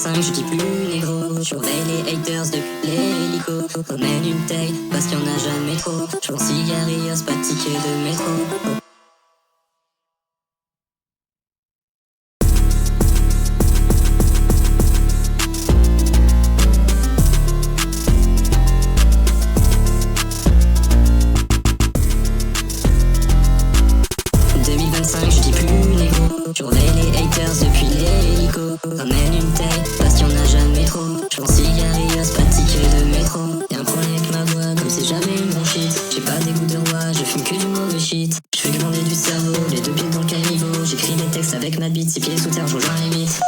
2025, je dis plus négro. Surveille les haters depuis l'hélico. Remène une taille, parce qu'il y en a jamais trop. J'prends cigarios, pas de ticket de métro. Je dis plus négro. Surveille les haters depuis l'hélico. Ramène une taille, parce qu'il y en a jamais trop. J'prends cigarios, pas de ticket de métro. Y'a un problème avec ma voix, comme c'est jamais une bronchite. J'ai pas des goûts de roi, je fume que du mauvais shit. J'fais glander du cerveau, les deux pieds dans le caniveau. J'écris des textes avec ma bite, 6 pieds sous terre, je rejoins les mythes.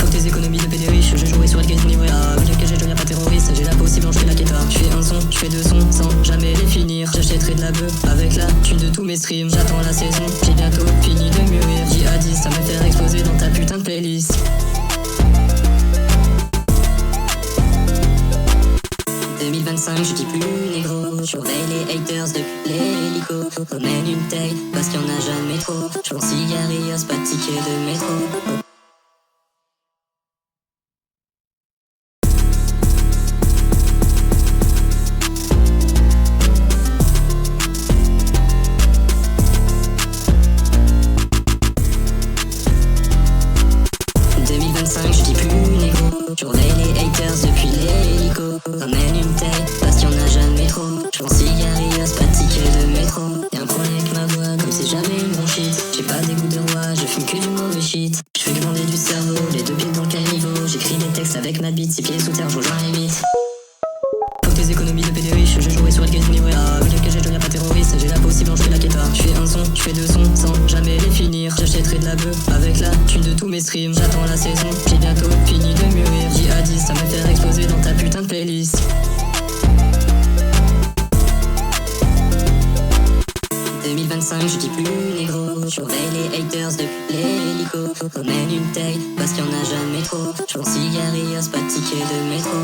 Faut tes économies de PD riche, je jouerai sur le gaz niveau A. Veux dire que je viens pas terroriste, j'ai la peau aussi blanche que la kéta. J'fais un son, j'fais deux sons, sans jamais les finir. J'achèterai de la bœuf avec la thune de tous mes streams. J'attends la saison, j'ai bientôt fini de mûrir. Djihadiste, ça me faire exploser dans ta putain de playlist. Je dis plus négro. Surveille les haters depuis l'hélico. Remène une taille, parce qu'il y en a jamais trop. J'prends cigarios, pas de ticket de métro. 2025, je dis plus négro. Surveille les haters depuis l'hélico. Ramène une taille, parce qu'il y en a jamais trop. J'prends cigarios, pas de ticket de métro. Y'a un problème avec ma voix, comme c'est jamais une bronchite. J'ai pas des goûts de roi, je fume que du mauvais shit. J'fais glander du cerveau, les deux pieds dans le caniveau. J'écris des textes avec ma bite, 6 pieds sous terre, je rejoins les mythes. Faut tes économies de PD riche, je jouerai sur le gaz niveau A. Veux dire que je deviens pas terroriste, j'ai la peau aussi blanche que la kéta. J'fais un son, j'fais deux sons, sans jamais les finir. J'achèterai de la bœuf avec la thune de tous mes streams. J'attends la saison, j'ai bientôt fini de mûrir. Djihadiste, ça me faire exploser dans ta putain de playlist. 2025, je dis plus négro. Surveille les haters depuis l'hélico. Remène une taille, parce qu'il y en a jamais trop. J'prends cigarios, pas de ticket de métro.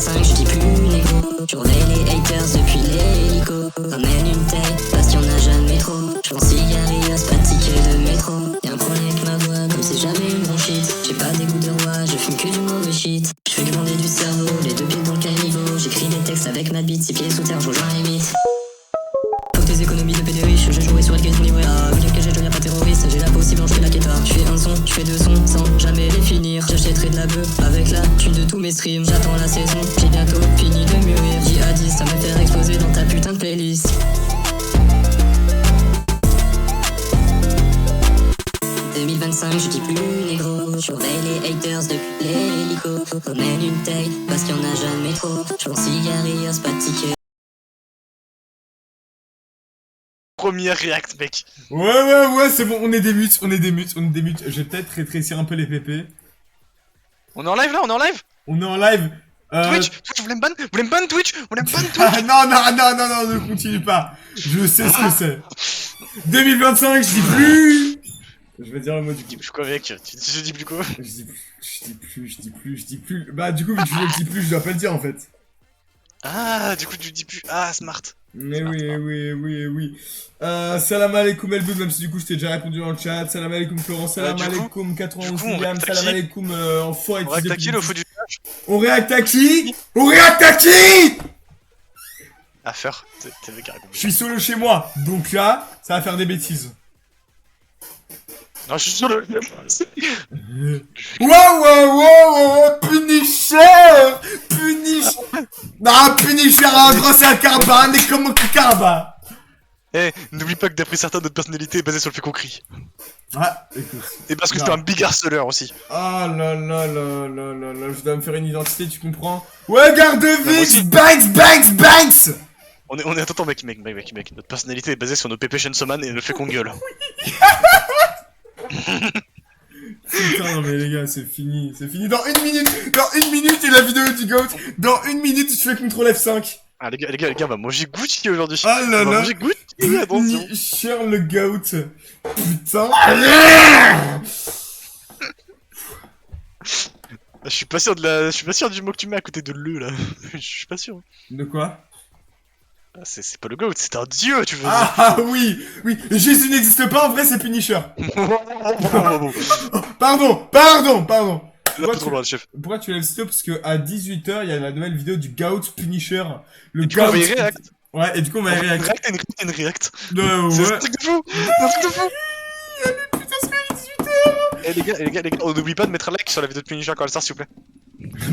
Je dis plus négro. Surveille les haters depuis l'hélico. Ramène une taille, parce qu'il y en a jamais trop. J'prends cigarios, pas de ticket de métro. Y'a un problème avec ma voix, comme c'est jamais une bronchite. J'ai pas des goûts de roi, je fume que du mauvais shit. J'fais glander du cerveau, les deux pieds dans le caniveau. J'écris des textes avec ma bite, 6 pieds sous terre, je rejoins les mythes. Faut tes économies de PD riche, je jouerai sur le gaz niveau A. Veux dire que je deviens pas terroriste, j'ai la peau aussi blanche que la kéta. J'fais un son, j'fais deux sons, sans jamais les finir. J'achèterai de la bœuf avec la thune de tous mes streams. J'attends la saison, j'ai bientôt fini de mûrir. Djihadiste, ça me faire exploser dans ta putain de playlist. 2025, je dis plus négro. Surveille les haters depuis l'hélico. Remène une taille, parce qu'il y en a jamais trop. J'prends cigarios, pas de ticket. Première react, mec. Ouais, c'est bon, on est des mutes. Je vais peut-être rétrécir un peu les PP. On est en live là, on est en live. On est en live. Twitch, vous voulez me ban? Vous voulez me ban Twitch? Vous voulez me ban Twitch? Non, ne continue pas. Je sais ce que c'est. 2025, je dis plus. Je vais dire le mot du Tu dis plus quoi, mec? Tu dis plus quoi? Je dis plus. Bah, du coup, vu que je le dis plus, je dois pas le dire en fait. Ah, du coup, tu dis plus. Ah, smart. Mais Smart, oui. Salam alaikum Elbud, même si du coup je t'ai déjà répondu dans le chat. Salam alaikum Florence, salam alaikum 91 William, salam alaikum enfoiré. On va attaquer le faux du. On réacte à qui? On réacte à qui? Affaire, t'es le gars. Je suis solo chez moi, donc là, ça va faire des bêtises. Non, je suis solo. Wow, Punisher. Non, Punisher, en gros c'est un caraba, mais comment un caraba? Eh, n'oublie pas que d'après certains, notre personnalité est basée sur le fait qu'on crie. Ah, écoute. Et parce que je suis un big harceleur aussi. Ah là, je dois me faire une identité, tu comprends? Ouais, garde Vix, Banks. On est, attends, mec, notre personnalité est basée sur nos pépés Shensoman et le fait qu'on gueule. Putain, non mais les gars, c'est fini. Dans une minute, et la vidéo du GOAT. Dans une minute, tu fais CTRL F5. Ah, les gars, on va manger Gucci aujourd'hui. Ah là on va là. manger Gucci, attention. Cher le GOAT. Putain. Je suis pas sûr je suis pas sûr du mot que tu mets à côté de le là. Je suis pas sûr. De quoi? Ah, c'est pas le GOAT, c'est un dieu, tu veux dire. Ah oui, oui, Jésus n'existe pas, en vrai c'est Punisher. Pardon. C'est un peu trop loin, le chef. Pourquoi tu lèves sitôt? Parce que à 18h, il y a la nouvelle vidéo du Goat Punisher. Le Du coup, on Goat. va y react. Ouais, et du coup, on va y react. Une react. Ouais. C'est un truc de fou. C'est un truc de fou. Putain, c'est 18h. Eh les gars, on n'oublie pas de mettre un like sur la vidéo de Punisher quand elle sort, s'il vous plaît.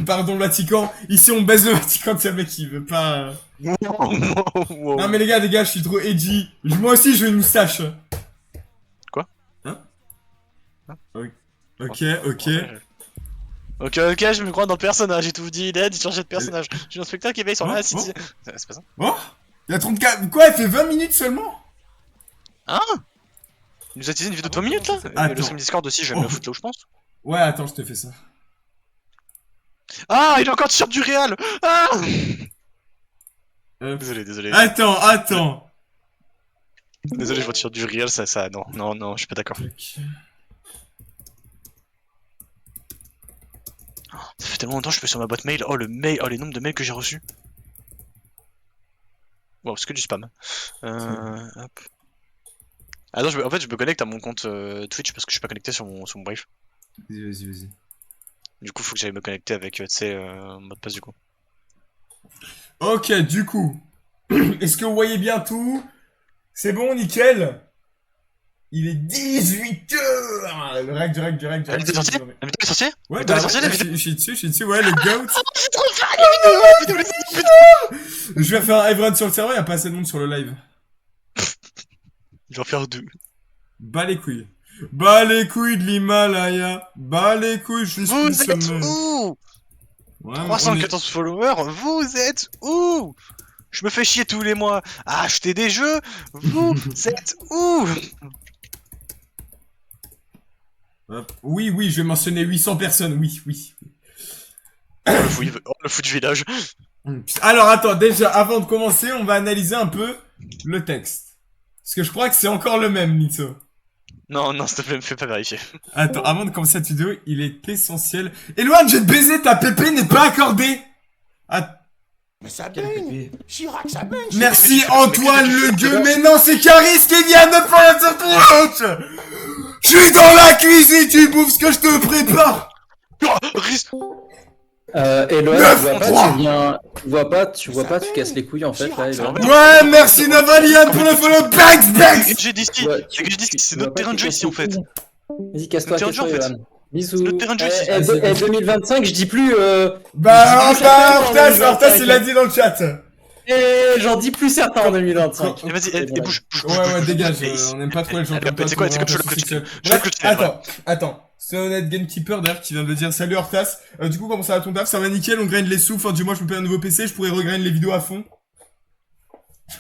Pardon, le Vatican. Ici, on baisse le Vatican de ce mec qui veut pas. Wow. Non, mais les gars, je suis trop edgy. Moi aussi, je veux une moustache. Quoi? Hein? Ok. Ok, je me crois dans le personnage, j'ai tout dit, il a dit de changer de personnage. J'ai un spectateur qui veille sur la city. C'est pas ça? Oh? Il y a 34. Quoi? Elle fait 20 minutes seulement? Hein? Il nous a teasé une vidéo de 20 minutes là? Attends. Le stream Discord aussi, je vais me le foutre là où je pense. Ouais, attends, je te fais ça. Ah, il a encore le t-shirt du Real! Ah! Désolé. Attends. Désolé, je vois le t-shirt du Real, ça, non, je suis pas d'accord. Ok. Ça fait tellement longtemps que je peux sur ma boîte mail. Oh, les nombres de mails que j'ai reçus. Wow, c'est que du spam. Hop. Ah non, en fait, je me connecte à mon compte Twitch parce que je suis pas connecté sur mon Brave. Vas-y. Du coup, faut que j'aille me connecter avec, tu sais, mot de passe du coup. Ok, du coup. Est-ce que vous voyez bien tout? C'est bon, nickel? Il est 18h! Le règle. La vidéo est sortie? La vidéo est sortie? Ouais, la vidéo est sortie, la vidéo? je suis dessus, ouais, le GOAT. C'est trop fort, la vidéo est sortie, putain! Je vais faire un everrun sur le serveur, y'a pas assez de monde sur le live. Je vais en faire 2. Bas les couilles. Bas les couilles de l'Himalaya. Bas les couilles, je suis Vous êtes où? Ouais, 314 followers, vous êtes où? Je me fais chier tous les mois à acheter des jeux, vous êtes où? Oui, je vais mentionner 800 personnes, oui. Oh, le fou du village. Alors attends, déjà, avant de commencer, on va analyser un peu le texte. Parce que je crois que c'est encore le même, Nitso. Non, s'il te plaît, me fais pas vérifier. Attends, avant de commencer cette vidéo, il est essentiel. Éloigne, je vais te baiser, ta pépé n'est pas accordée. Mais ça baigne. Chirac, ça baigne. Merci Antoine le dieu, mais non, c'est Caris qui vient de prendre sur Twitch. Je suis dans la cuisine, tu bouffes ce que je te prépare. Eloane, tu vois pas, tu casses les couilles en fait là, Eloane. Ouais, merci Navalian pour le follow. Bags. J'ai dit ici, c'est notre terrain de jeu ici en fait. Vas-y, casse-toi, Eloane. Bisous. C'est notre terrain de jeu ici. 2025, je dis plus Bah, Hortas, il a dit dans le chat. J'en dis plus certains en 2025. Vas-y, bouge. Ouais, dégage, on n'aime pas trop les gens comme toi. C'est quoi, Attends. C'est Honnête Gamekeeper d'ailleurs qui vient de le dire. Salut Hortas. Du coup, comment ça va ton taf? Ça va nickel, on graine les sous. Fin du mois, je me paye un nouveau PC, je pourrais regrainer les vidéos à fond.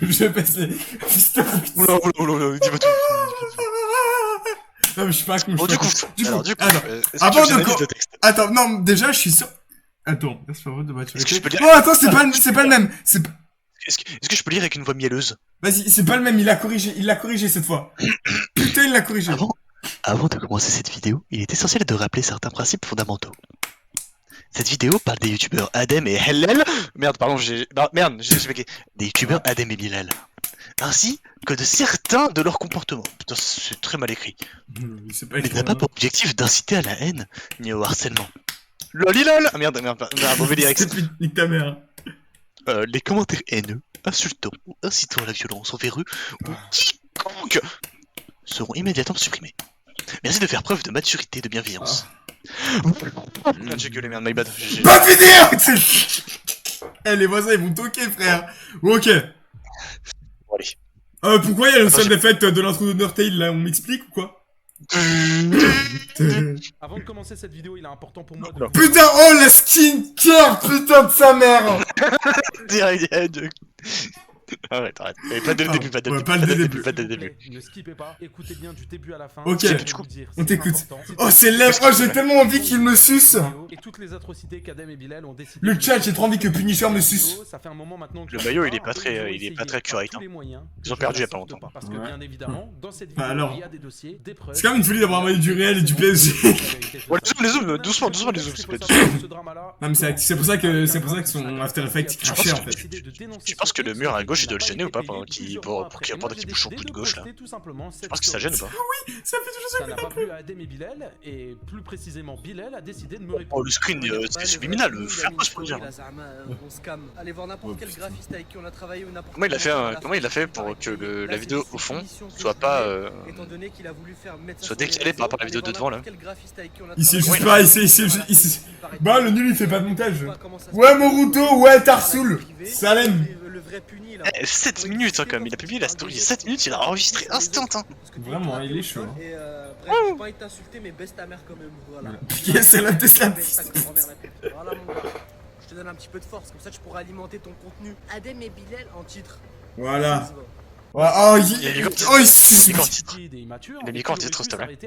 Je passe les. Oula, dis-moi tout. Non, mais je suis pas con. Bon, du coup, attends, non, déjà, je suis sûr. Attends, c'est pas vrai de maturité. Oh, attends, c'est pas le même. Est-ce que je peux lire avec une voix mielleuse? Vas-y, c'est pas le même, il l'a corrigé cette fois. Putain, il l'a corrigé. Avant de commencer cette vidéo, il est essentiel de rappeler certains principes fondamentaux. Cette vidéo parle des youtubeurs Adem et Hellel. Merde, pardon, j'ai fait des youtubeurs Adem et Bilal. Ainsi que de certains de leurs comportements. Putain, c'est très mal écrit. Mais il n'a pas pour objectif d'inciter à la haine ni au harcèlement. Lolilol. Ah merde, mauvais lyrics. Nique ta mère. Les commentaires haineux, insultants ou incitant à la violence envers eux ou quiconque seront immédiatement supprimés. Merci de faire preuve de maturité et de bienveillance. J'ai gueulé, merde, my bad. Pas de vidéo. Eh, les voisins, ils vont toquer, frère. Ok. Bon, allez. Pourquoi il y a le sound effect de l'intro de Undertale, là? On m'explique ou quoi? Avant de commencer cette vidéo, il est important pour moi de... Putain, oh, la skincare, putain de sa mère. Arrête. Et pas dès le début, pas dès le Ouais, début. pas dès le début. Pas dès le début. Ne skippez pas, écoutez bien du début à la fin. Ok, Je vais vous dire, on c'est t'écoute. important. Oh, c'est lèvres. Oh, j'ai tellement envie qu'il me suce. Et toutes les atrocités qu'Adem et Bilal ont décidé. Le de chat, faire j'ai trop envie que Punisher me suce. Ça fait un moment maintenant que Le je maillot, sais il est pas très- ils ont il est pas essayé très par curate, tous hein. les moyens Ils ont que perdu je il y a pas la sorte longtemps. Parce que Ouais. bien évidemment, dans cette Bah vidéo, alors. il y a des dossiers, des preuves. C'est quand même une folie d'avoir envoyé du réel et du PSG. Ouais, les zooms, doucement, les zooms, s'il te plaît. Non, mais c'est pour ça que son After Effects il crachait en fait. Tu penses que le mur à gauche, il doit le gêner ou pas pour qu'il apporte des bouchons au bout de gauche là? Tu penses que ça gêne ou pas? Ça fait toujours ça Ça que n'a t'as pas plu. plu à Adem et Bilal, et plus précisément Bilal a décidé de me répondre. Oh, le screen, c'est subliminal, faire quoi, pour dire? On se calme. Allez voir n'importe quel graphiste avec qui on a travaillé ou n'importe Comment il a fait pour que la vidéo au fond soit pas soit décalée par rapport à la vidéo de devant là? Il sait juste pas, il sait. Bah, le nul il fait pas de montage. Ouais, Moruto, ouais, Tarsoul. Salem. 7 minutes hein, quand même, il a publié la story 7 minutes, il a enregistré instant hein. Vraiment, il est chaud. Hein. Et bref, j'ai pas envie de t'insulter, mais baisse ta mère quand même. Voilà. Piqué, c'est la Tesla. Voilà mon gars. Je te donne un petit peu de force, comme ça tu pourras alimenter ton contenu. Adem et Bilal en titre. Voilà. Ouais, oh, Il a mis quand oh, il il quand titre. Il a mis quand titre, s'il te plaît.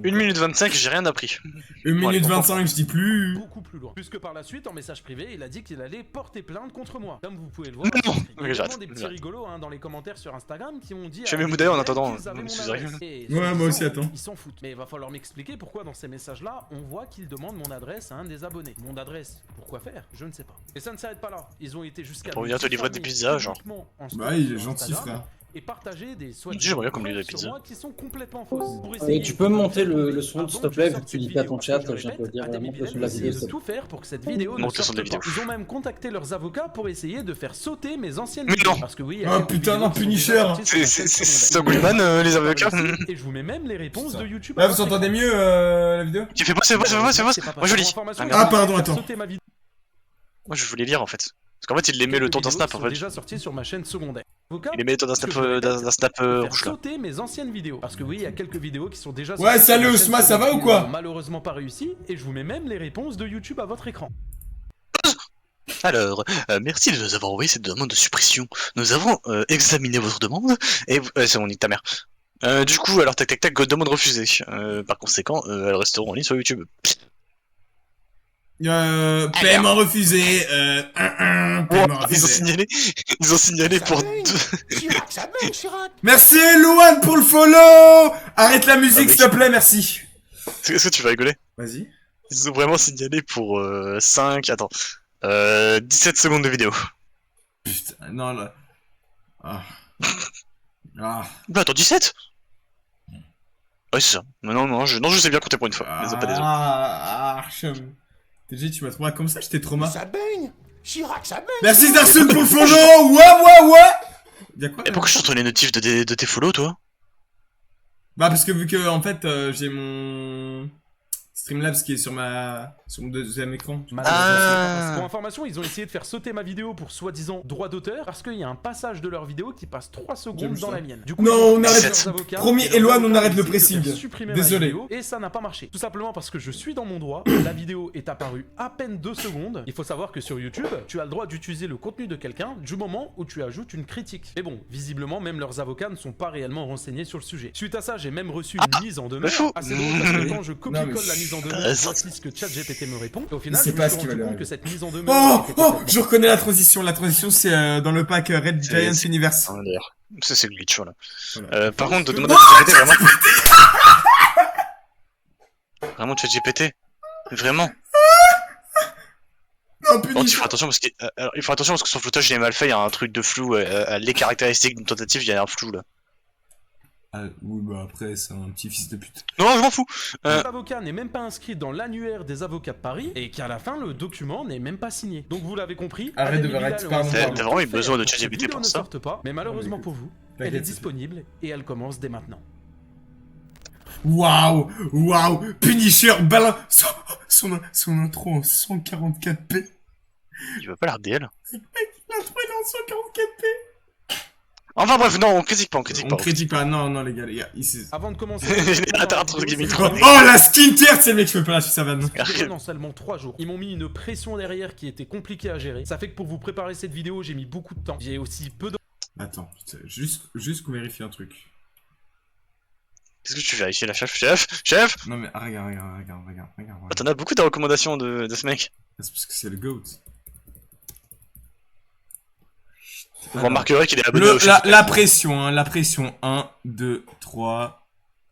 1 minute 25, j'ai rien appris. 1 minute 25, je dis plus. Beaucoup plus loin. Puisque par la suite, en message privé, il a dit qu'il allait porter plainte contre moi. Comme vous pouvez le voir, Non, il y a j'arrête, vraiment des petits j'arrite. rigolos dans les commentaires sur Instagram qui ont dit. Je fais mes à moudailles en Bilal attendant, qu'ils avaient je mon suis adresse. sérieux. Et Ouais, moi aussi, attends. Ils s'en foutent. Mais il va falloir m'expliquer pourquoi dans ces messages-là, on voit qu'ils demandent mon adresse à un des abonnés. Mon adresse, pourquoi faire? Je ne sais pas. Et ça ne s'arrête pas là. Ils ont été jusqu'à. Pour venir te livrer des pizzas, genre. Bah, il est gentil, frère. Et partager des J'aimerais bien qu'on me livre des sur pizzas. moi qui sont complètement fausses. Pour Et essayer tu peux monter le son, avant s'il te que plaît, je vu que sorte tu dis cette pas vidéo, ton chat, parce que je viens de te le dire, Adem et monte le Bilal son de la ont vidéo. essayé de tout faire pour que cette vidéo ne Monte le son sorte de la pas. vidéo. Ils ont même contacté leurs avocats pour essayer de faire sauter mes anciennes Mais vidéos. non. Parce que oui, Oh, putain, non, Punisher. C'est Stockman, les avocats. Et je vous mets même les réponses de YouTube. Là, vous entendez mieux la vidéo? Tu fais pas, c'est pas. Moi je lis. Ah, pardon, attends. Moi je voulais lire en fait. Parce qu'en fait il les met le temps d'un snap en fait. Déjà sorti sur ma chaîne secondaire. Il les met le temps d'un snap Faire rouge là. sauter mes anciennes vidéos. Parce que oui, il y a quelques vidéos qui sont déjà Ouais, sorties salut, sur ma chaîne Osma, ça va secondaire ou quoi? qui n'ont malheureusement pas réussi. Et je vous mets même les réponses de YouTube à votre écran. Alors, merci de nous avoir envoyé cette demande de suppression. Nous avons examiné votre demande et c'est bon, nique ta mère. Du coup, alors tac, demande refusée. Par conséquent, elles resteront en ligne sur YouTube. Paiement refusé. Paiement refusé. Ils ont signalé pour deux. Chirac, ça baigne, Chirac. Merci Louane pour le follow. Arrête la musique s'il te plaît, merci. Est-ce que tu vas rigoler? Vas-y. Ils ont vraiment signalé pour 17 secondes de vidéo. Putain, non là. Ah. Bah attends, 17? Ouais, c'est ça. Non, je sais bien compter pour une fois. Désolé. Chum. TG, tu m'as trouvé comme ça, j'étais trauma. Ça baigne. Chirac, ça baigne. Merci Darsoul pour le follow. Ouais. Y'a quoi? Et pourquoi je t'entends les notifs de tes follow, toi? Bah parce que vu que en fait j'ai mon Streamlabs qui est sur mon deuxième écran. Ah. Pour information, ils ont essayé de faire sauter ma vidéo pour soi-disant droit d'auteur parce qu'il y a un passage de leur vidéo qui passe 3 secondes dans la mienne. Du coup, Non, on ils ont arrête. leurs avocats Promis, et leurs Eloane, on avocats arrête le ont essayé de pressing. faire supprimer ma Désolé. vidéo et ça n'a pas marché. Tout simplement parce que je suis dans mon droit. La vidéo est apparue à peine 2 secondes. Il faut savoir que sur YouTube, tu as le droit d'utiliser le contenu de quelqu'un du moment où tu ajoutes une critique. Mais bon, visiblement, même leurs avocats ne sont pas réellement renseignés sur le sujet. Suite à ça, j'ai même reçu une mise en demeure. Assez drôle parce que quand je copie-colle la mise en demeure, voici ce que ChatGPT me répond. Et au final, Il sait je me pas suis ce qu'il va rendu lui compte arriver. que cette mise en demeure était Oh, complètement je reconnais la transition. La transition, c'est dans le pack Red C'est- Giant c'est- Universe. Ah, d'ailleurs. Ça, c'est le glitch, voilà. Voilà. Par contre, de demander à ChatGPT, vraiment. Vraiment, ChatGPT. Vraiment. Non, Bon, il Punisher. faut attention parce que, alors, il faut attention parce que son floutage il est mal fait, il y a un truc de flou, les caractéristiques d'une tentative, il y a un flou là. Ah, oui, bah après, c'est un petit fils de pute. Non, je m'en fous. L'avocat n'est même pas inscrit dans l'annuaire des avocats de Paris et qu'à la fin le document n'est même pas signé. Donc vous l'avez compris. Arrête Adem de et Bilal arrêter, ont pardon, essayé pardon. de T'as vraiment eu tout faire besoin de pour que cette ChatGPT vidéo pour ne ça. sorte pas, mais malheureusement pour vous, elle est T'inquiète, disponible et elle commence dès maintenant. Waouh, Punisher, balance son intro en 144p. Il veut pas la RDL. L'intro il est en 144p. Enfin bref, non, on critique pas, on critique On pas. critique pas, non les gars, ici. Avant de commencer... Générateur entre guillemets. Oh la skincare, c'est le mec, je peux pas lâcher sa vanne. En seulement 3 jours. Ils m'ont mis une pression derrière qui était compliquée à gérer. Ça fait que pour vous préparer cette vidéo, j'ai mis beaucoup de temps. J'ai aussi peu de... Attends, juste qu'on vérifie un truc. Qu'est-ce que tu vérifies là, chef? Non mais regarde. Ah, t'en as beaucoup de recommandations de ce mec. C'est parce que c'est le GOAT. Vous remarquerez qu'il est abonné au La pression, hein, la pression. 1, 2, 3,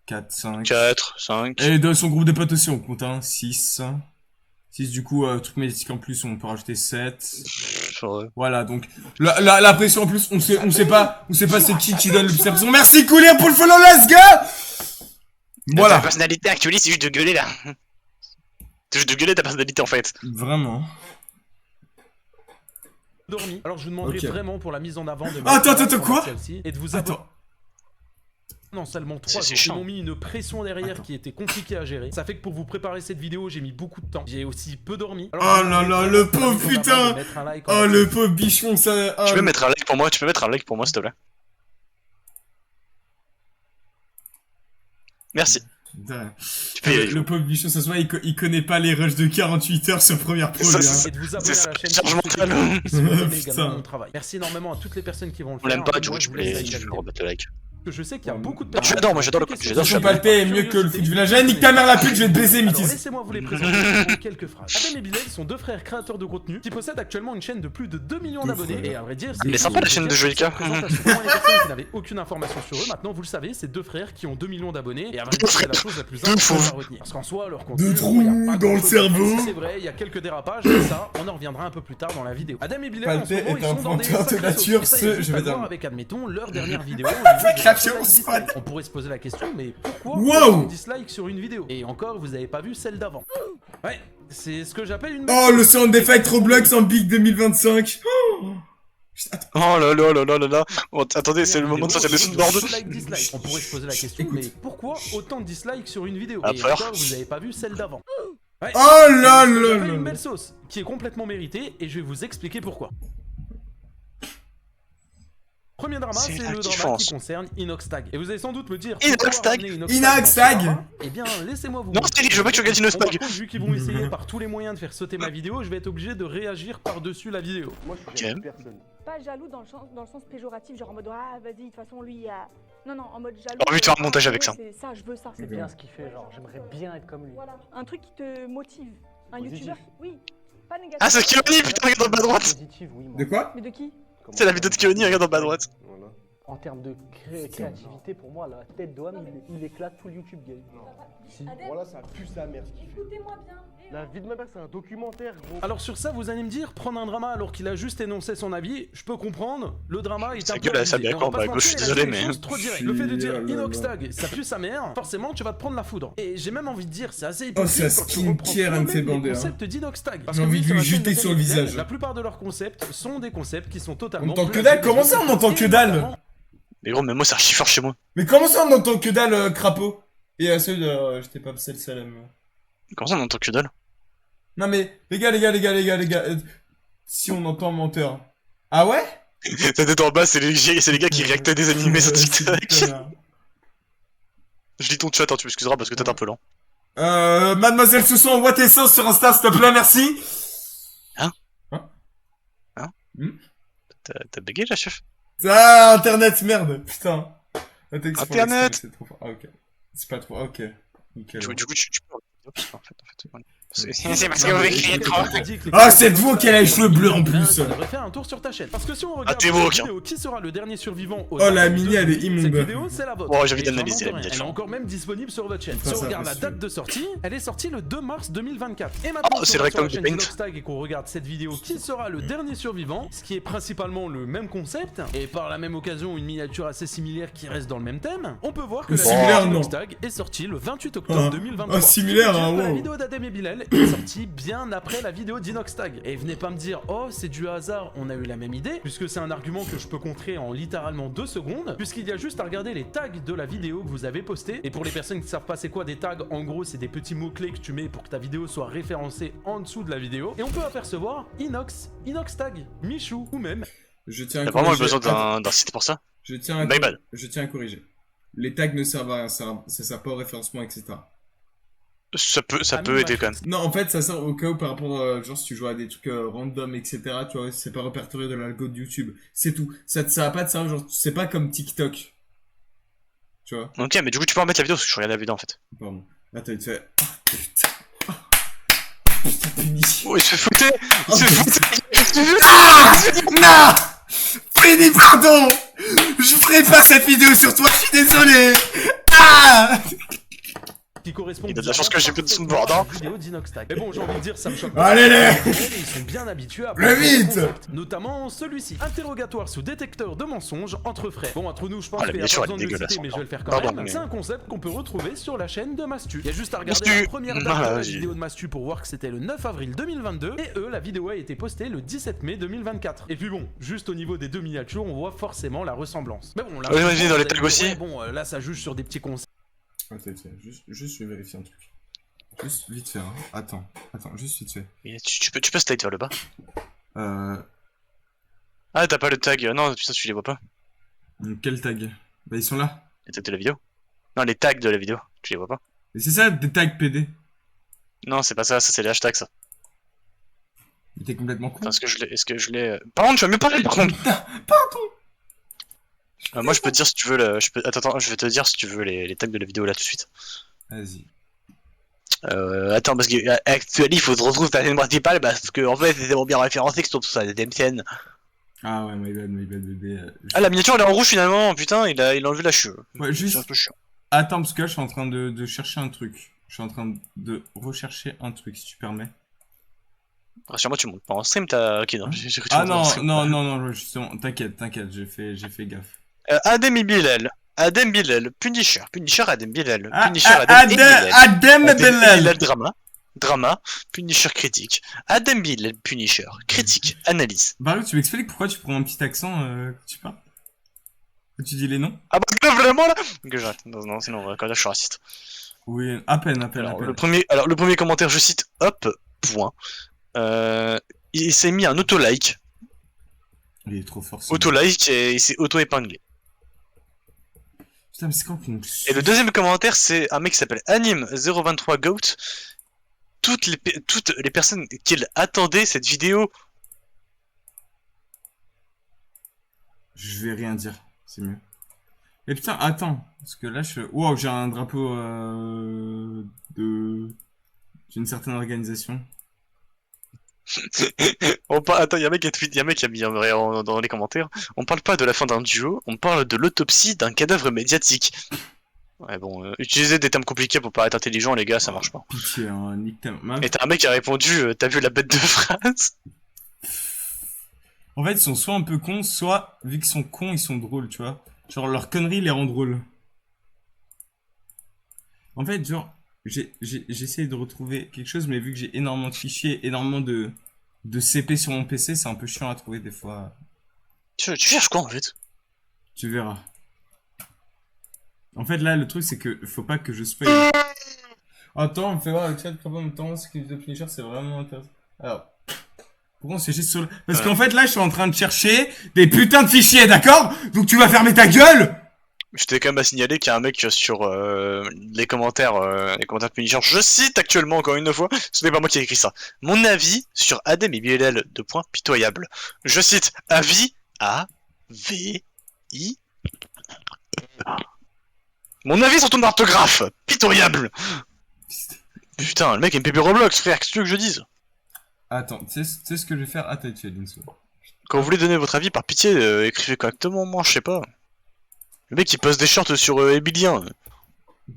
4, 5. 4, 5. Et de son groupe de potes aussi, on compte, hein, 6. 6 du coup, truc médiatique en plus, on peut rajouter 7. Voilà, donc, la pression en plus, on sait pas c'est qui donne le plus la pression. Merci Coulir pour le follow, let's go! Voilà. Ta personnalité actuelle, c'est juste de gueuler là. C'est juste de gueuler ta personnalité en fait. Vraiment. dormi. Alors je vous demanderai vraiment pour la mise en avant de... Attends, quoi? Et de vous abonner. Non, seulement 3 jours. Ils m'ont mis une pression derrière qui était compliquée à gérer. Ça fait que pour vous préparer cette vidéo, j'ai mis beaucoup de temps. J'ai aussi peu dormi. Alors, oh là là, le pauvre putain! Oh le pauvre bichon, ça... Tu peux mettre un like pour moi, s'il te plaît. Merci. Le pauvre bichon, ça se voit, il connaît pas les rushs de 48 heures sur première pro. Et de vous abonner à la chaîne. Charge mentale. Également mon travail. Merci énormément à toutes les personnes qui vont le faire. On l'aime pas, du coup, tu peux remettre le like. Je sais qu'il y a beaucoup de personnes. Moi j'adore le foot, j'adore le palpé est mieux que le foot village. Nique ta mère la pute, je vais te baiser, Mythis. Laissez-moi vous les présenter en quelques phrases. Adem et Bilal sont deux frères créateurs de contenu qui possèdent actuellement une chaîne de plus de 2 millions d'abonnés. Et à vrai dire, c'est sympa la chaîne de Joelka. Pour les personnes qui n'avaient aucune information sur eux, maintenant vous le savez, c'est deux frères qui ont 2 millions d'abonnés. Et à vrai dire, c'est la chose la plus importante à retenir. Parce qu'en soi, leur contenu. Deux trous dans le cerveau. C'est vrai, il y a quelques dérapages, mais ça, on en reviendra un peu plus tard dans la vidéo. Adem et Bilal, en ce moment, ils sont dans des de nature, je vais dire. avec, admettons, leur dernière vidéo. On pourrait se poser la question, mais pourquoi on dislike sur une vidéo? Et encore, vous avez pas vu celle d'avant. Ouais, c'est ce que j'appelle une... Oh, le sound effect Roblox en Big 2025. Oh là là là là là là. Oh, attendez, c'est le moment de sortir des soundboards. On pourrait se poser la question, mais pourquoi autant de dislikes sur une vidéo? Et peur. encore, vous avez pas vu celle d'avant. Ouais, oh là là là. Une belle sauce, qui est complètement méritée, et je vais vous expliquer pourquoi. Premier drama, c'est le drama qui concerne Inoxtag. Et vous allez sans doute me dire... Inoxtag. Eh bien, laissez-moi vous... Non, Steli, je veux pas que tu regardes Inoxtag. Vu qu'ils vont essayer par tous les moyens de faire sauter ma vidéo, je vais être obligé de réagir par-dessus la vidéo. Moi, je suis personne. Pas jaloux dans le sens péjoratif, genre en mode ah vas-y, de toute façon lui a... Non, en mode jaloux... Oh oui, tu vas un montage avec ça. C'est ça, je veux ça. C'est bien ce qu'il fait, genre j'aimerais bien être comme lui. Voilà, un truc qui te motive. Un youtubeur, oui. Pas négatif. Ah, c'est Kioni, putain, regarde en bas à droite. De quoi? Mais de qui? C'est la vidéo de Kioni, regarde en bas à droite. En termes de créativité, pour moi, la tête d'Oham, il éclate tout le YouTube game. Si. Voilà, ça pue sa mère ce qu'il fait. Écoutez-moi bien. La vie de ma mère, c'est un documentaire, gros. Alors sur ça, vous allez me dire, prendre un drama alors qu'il a juste énoncé son avis, je peux comprendre, le drama est un peu... Ça bien quand bah gauche, je suis désolé, mais... Trop direct. Le fait de dire Inoxtag, ça pue sa mère, forcément tu vas te prendre la foudre. Et j'ai même envie de dire, c'est assez hypocrite quand tu reprends le concept d'Inoxtag. J'ai envie de lui jeter sur le visage. La plupart de leurs concepts sont des concepts qui sont totalement... On entend que dalle? Comment ça on entend que dalle? Mais gros, même moi, c'est archi fort chez moi. Mais comment ça on entend que dalle, crapaud? Et à ceux de... J'étais pas passé le salam. Comment ça on entend que dalle? Non mais, les gars, si on entend menteur. Ah ouais? Ça tête en bas, c'est les gars qui réactaient des animés sur TikTok. Je lis ton chat, hein, tu m'excuseras parce que t'es un peu lent. Mademoiselle Sousson, what essence sur Insta, s'il te plaît, merci. Hein? T'as bugué là, chef? Ah, internet, merde, putain. Internet! C'est trop fort. Ah, ok. C'est pas trop, ok. Nickel. Du coup, tu peux... En fait, c'est parce que vous écrivez trop. Ah, c'est vous qui a les cheveux bleus en plus. Ça devrait faire un tour sur ta chaîne. Parce que si on regarde la vidéo qui sera le dernier survivant... Oh, la mini, elle est immonde. Cette vidéo, c'est la vôtre. Bon, j'ai envie d'analyser la Elle est encore même disponible sur votre chaîne. Si on regarde la date de sortie, elle est sortie le 2 mars 2024. Et maintenant, c'est le rectangle sur du la chaîne Inoxtag et qu'on regarde cette vidéo, qui sera le dernier survivant, ce qui est principalement le même concept, et par la même occasion une miniature assez similaire qui reste dans le même thème, on peut voir que la vidéo Inoxtag est sortie le 28 octobre 2023. Ah, similaire, hein, La vidéo d'Adem et Bilal est sortie bien après la vidéo d'Inoxtag. Et venez pas me dire, oh, c'est du hasard, on a eu la même idée, puisque c'est un argument que je peux contrer en littéralement 2 secondes, puisqu'il y a juste à regarder les tags de la vidéo que vous avez postée. Et pour les personnes qui savent pas c'est quoi des tags, en gros, c'est des petits mots-clés que tu mets pour que ta vidéo soit référencée en dessous de la vidéo. Et on peut apercevoir Inoxtag, Michou ou même... T'as vraiment besoin d'un site pour ça? Je tiens à corriger. Les tags ne servent à rien, ça sert pas au référencement, etc. Ça peut aider quand même. Non, en fait, ça sert au cas où par rapport à, genre, si tu joues à des trucs random, etc., tu vois, c'est pas répertorié de l'algo de YouTube. C'est tout. Ça va pas te servir, genre, c'est pas comme TikTok. Tu vois. Ok, mais du coup, tu peux remettre la vidéo parce que je regarde la vidéo en fait. Pardon. Attends, il te fait. Oh, putain. Oh, putain, punition. Oh, il se fait foutre. Il se fait foutre. Non! Freddy, pardon! Je ferai pas cette vidéo sur toi, je suis désolé! Ah! Qui correspond il a de la chance que j'ai plus de soundboard, hein. Vidéo d'Inoxtag. Mais bon, j'ai envie de dire, ça me choque. Allez, Ils sont bien habitués à le vite, notamment celui-ci. Interrogatoire sous détecteur de mensonges entre frères. Bon, entre nous, je pense la qu'il y a miniature, pas besoin de le dégueulasse, citer, mais je vais le faire quand Pardon, même. mais- C'est un concept qu'on peut retrouver sur la chaîne de Mastu. Il y a juste à regarder Mastu. la première date Voilà, de la vas-y. vidéo de Mastu pour voir que c'était le 9 avril 2022. Et eux, la vidéo a été postée le 17 mai 2024. Et puis bon, juste au niveau des deux miniatures, on voit forcément la ressemblance. Mais bon, là, Ouais, vas-y, dans les vous allez tags dire, aussi. ouais, bon, là, ça juge sur des petits concepts. Attends, juste je vais vérifier un truc. Juste vite fait, hein. Attends, juste vite fait. Et tu peux slide vers le bas. Euh... Ah, t'as pas le tag. Non, putain, tu les vois pas. Quel tag? Bah, ils sont là. Les tags de la vidéo. Non, les tags de la vidéo. Tu les vois pas. Mais c'est ça, des tags PD. Non, c'est pas ça, ça c'est les hashtags ça. Mais t'es complètement con. Attends, est-ce que je l'ai. Par contre, tu vas mieux parler par contre. Pardon. Moi, je peux te dire si tu veux. Attends, je vais te dire si tu veux les tags de la vidéo là tout de suite. Vas-y. Attends, parce que actuellement, il faut se retrouver sur la scène principale parce que en fait, c'est tellement bien référencé que c'est sur la deuxième scène. Ah ouais, my bad, bébé. Ah, la miniature elle est en rouge finalement, putain, il a enlevé la cheveux. Ouais, juste. C'est un peu chiant. Attends, parce que là, je suis en train de chercher un truc. Je suis en train de rechercher un truc, si tu permets. Rassure-moi, tu montes pas en stream, t'as. Ok, non, j'ai cru que tu Ah montais en stream. non, justement, t'inquiète, j'ai fait gaffe. Adem Bilal, Punisher, Adem Bilal, Ah, Punisher, Adem Bilal. Drama, Punisher critique, Adem Bilal, Punisher, critique, analyse. Baru, tu m'expliques pourquoi tu prends un petit accent quand tu parles? Quand tu dis les noms? Ah bah vraiment là. Que j'arrête, non, sinon quand là je suis raciste. Oui, à peine. Alors le premier commentaire, je cite, hop, point. Il s'est mis un auto-like. Il est trop fort. Auto-like et il s'est auto-épinglé. Putain, mais c'est quand qu'on... Et le deuxième commentaire, c'est un mec qui s'appelle Anime023Goat. Toutes les personnes qui attendaient cette vidéo. Je vais rien dire, c'est mieux. Et putain, attends, parce que là, wow, j'ai un drapeau d'une certaine organisation. Attends, y'a un mec qui a mis dans les commentaires. On parle pas de la fin d'un duo, on parle de l'autopsie d'un cadavre médiatique. Ouais, bon, utiliser des termes compliqués pour paraître intelligent, les gars, ça marche pas. Pitié, hein, nique ta main. Et t'as un mec qui a répondu, t'as vu la bête de phrase? En fait, ils sont soit un peu cons, soit, vu qu'ils sont cons, ils sont drôles, tu vois. Genre, leur connerie les rend drôles. En fait, genre, j'essaie de retrouver quelque chose, mais vu que j'ai énormément de fichiers, énormément de CP sur mon PC, c'est un peu chiant à trouver des fois. Tu cherches quoi en fait? Tu verras. En fait, là, le truc, c'est que faut pas que je spoil. Attends, on me fait voir le chat en même temps, ce qui est de Punisher, c'est vraiment intéressant. Alors, pourquoi on s'est juste sur le... Parce qu'en fait, là, je suis en train de chercher des putains de fichiers, d'accord? Donc tu vas fermer ta gueule! Je t'ai quand même à signaler qu'il y a un mec sur les commentaires de Punisher. Je cite actuellement, encore une fois, ce n'est pas moi qui ai écrit ça. Mon avis sur Adem et Bilal, de points pitoyables. Je cite, avis, A-V-I... Mon avis sur ton orthographe, pitoyable. Putain, le mec est MP Roblox, frère, qu'est-ce que tu veux que je dise? Attends, tu sais ce que je vais faire? Attends, tu fais Linso. Quand vous voulez donner votre avis, par pitié, écrivez correctement, moi, je sais pas. Le mec, il poste des shorts sur Emilien.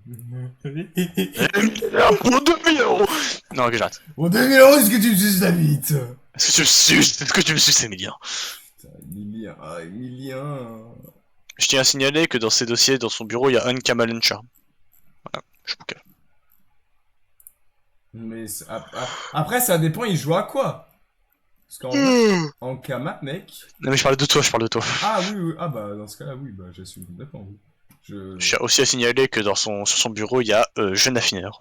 Pour 2000 €. Non, ok, j'arrête. Pour 2000 €, est-ce que tu me suces la bite? Est-ce que tu me suces, Emilien? Putain, Emilien... Je tiens à signaler que dans ses dossiers, dans son bureau, il y a un Kamalencha. Voilà, je vous calme. Mais après, ça dépend, il joue à quoi? Parce qu'en en Kama, mec... Non mais je parle de toi, Ah oui, ah bah dans ce cas-là, oui, bah j'assume complètement, oui. Je tiens aussi à signaler que sur son bureau, il y a jeune affineur.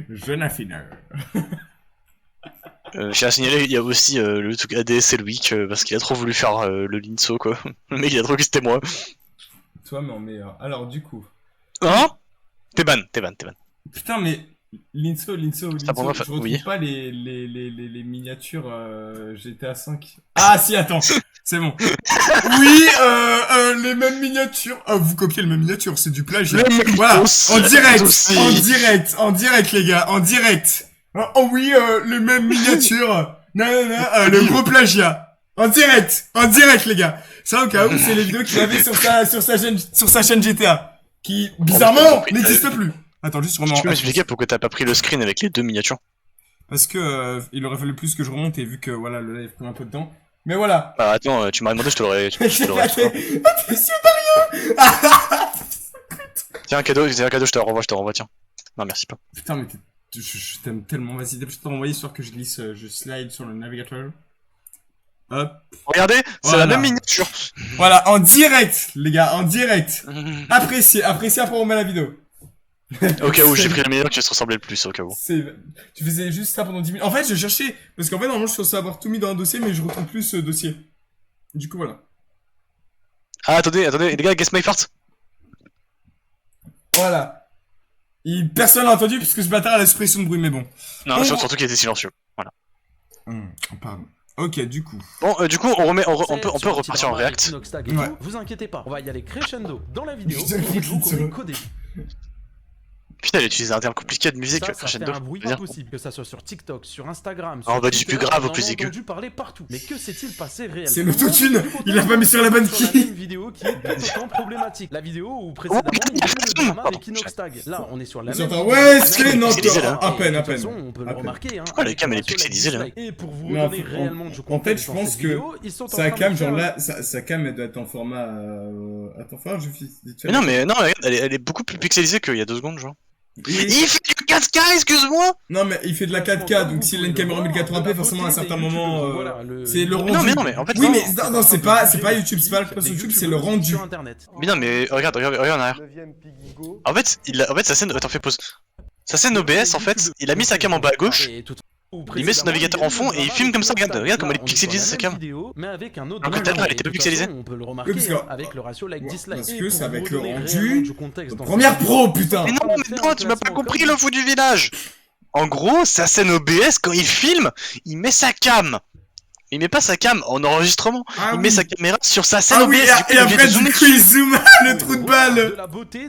Jeune affineur. J'ai à signaler, il y a aussi le truc ADS et Loïc, parce qu'il a trop voulu faire le Linso, quoi. Le mec, il a trop que c'était moi. Toi, mais en meilleur. Alors, du coup... Hein? T'es ban. Putain, mais... Linso, je retrouve oui. pas les miniatures GTA 5. Ah si, attends, c'est bon. Oui, les mêmes miniatures. Ah, vous copiez les mêmes miniatures, c'est du plagiat. Voilà, en direct les gars, en direct. Oh oui, les mêmes miniatures. Non, le gros plagiat. En direct les gars. Ça au cas où, c'est les vidéos qu'il avait sur sa chaîne GTA, qui bizarrement n'existe plus. Attends, juste vraiment. Tu peux m'expliquer pourquoi t'as pas pris le screen avec les 2 miniatures? Parce que il aurait fallu plus que je remonte et vu que voilà le live prend un peu de temps. Mais voilà. Bah attends, tu m'as demandé, je te l'aurais. Attention Dario. Tiens un cadeau, je te renvoie, tiens. Non merci pas. Putain mais je t'aime tellement, vas-y, je te renvoyer histoire que je glisse, je slide sur le navigateur. Hop. Regardez, c'est la même miniature. Voilà, en direct, les gars, en direct. Appréciez, après on met la vidéo. Au cas où j'ai pris la meilleure qui se ressemblait le plus, au cas où. Tu faisais juste ça pendant 10 minutes. En fait, je cherchais, parce qu'en fait, normalement, je suis censé avoir tout mis dans un dossier, mais je retrouve plus ce dossier. Du coup, voilà. Ah, attendez, les gars, guess my fart. Voilà. Personne l'a entendu, parce que ce bâtard a la suppression de bruit, mais bon. Non, surtout qu'il était silencieux. Voilà. Pardon. Ok, du coup. Bon, du coup, on peut repartir en react. Ouais. Vous inquiétez pas, on va y aller crescendo dans la vidéo. Putain, elle utilise un terme compliqué de musique, ça fait un bruit pas possible, que ça soit sur TikTok, sur Instagram, on va du plus grave au plus aigu. On a entendu parler partout. Mais que s'est-il passé réellement? C'est l'autotune. Il a pas mis sur la bonne key. Une vidéo qui est tout autant problématique. La vidéo où précédemment il y avait le drama avec Inoxtag. Là, on est sur la même. Ouais, c'est non, à peine. On peut le remarquer. Oh, la cam elle est pixelisée là. Et pour vous donner réellement du contexte. En fait, je pense que sa cam, genre là, sa cam elle doit être en format. Attends, je fais. Mais non, regarde, elle est beaucoup plus pixelisée qu'il y a 2 secondes, genre. Il fait du 4K, excuse-moi. Non mais il fait de la 4K, donc s'il a une caméra 1080p, forcément à un certain moment, c'est le rendu. Non mais en fait. Oui mais non, c'est pas YouTube, c'est pas la création YouTube, c'est le rendu. Mais non mais regarde en arrière. En fait, sa scène, attends, fais pause. Sa scène OBS en fait, il a mis sa cam en bas à gauche. Il met son navigateur en fond et il filme comme ça, regarde comment elle est pixelisée sa cam. Mais avec un autre. Donc peut-être elle était pas pixelisée. On peut le remarquer avec le ratio like dislike. Parce que c'est avec le rendu. Première pro, putain. Mais non, tu m'as pas compris le fou du village. En gros, sa scène OBS quand il filme, il met sa cam. Il met pas sa cam en enregistrement, il met sa caméra sur sa scène OBS. Et après du coup il zoome le trou de balle.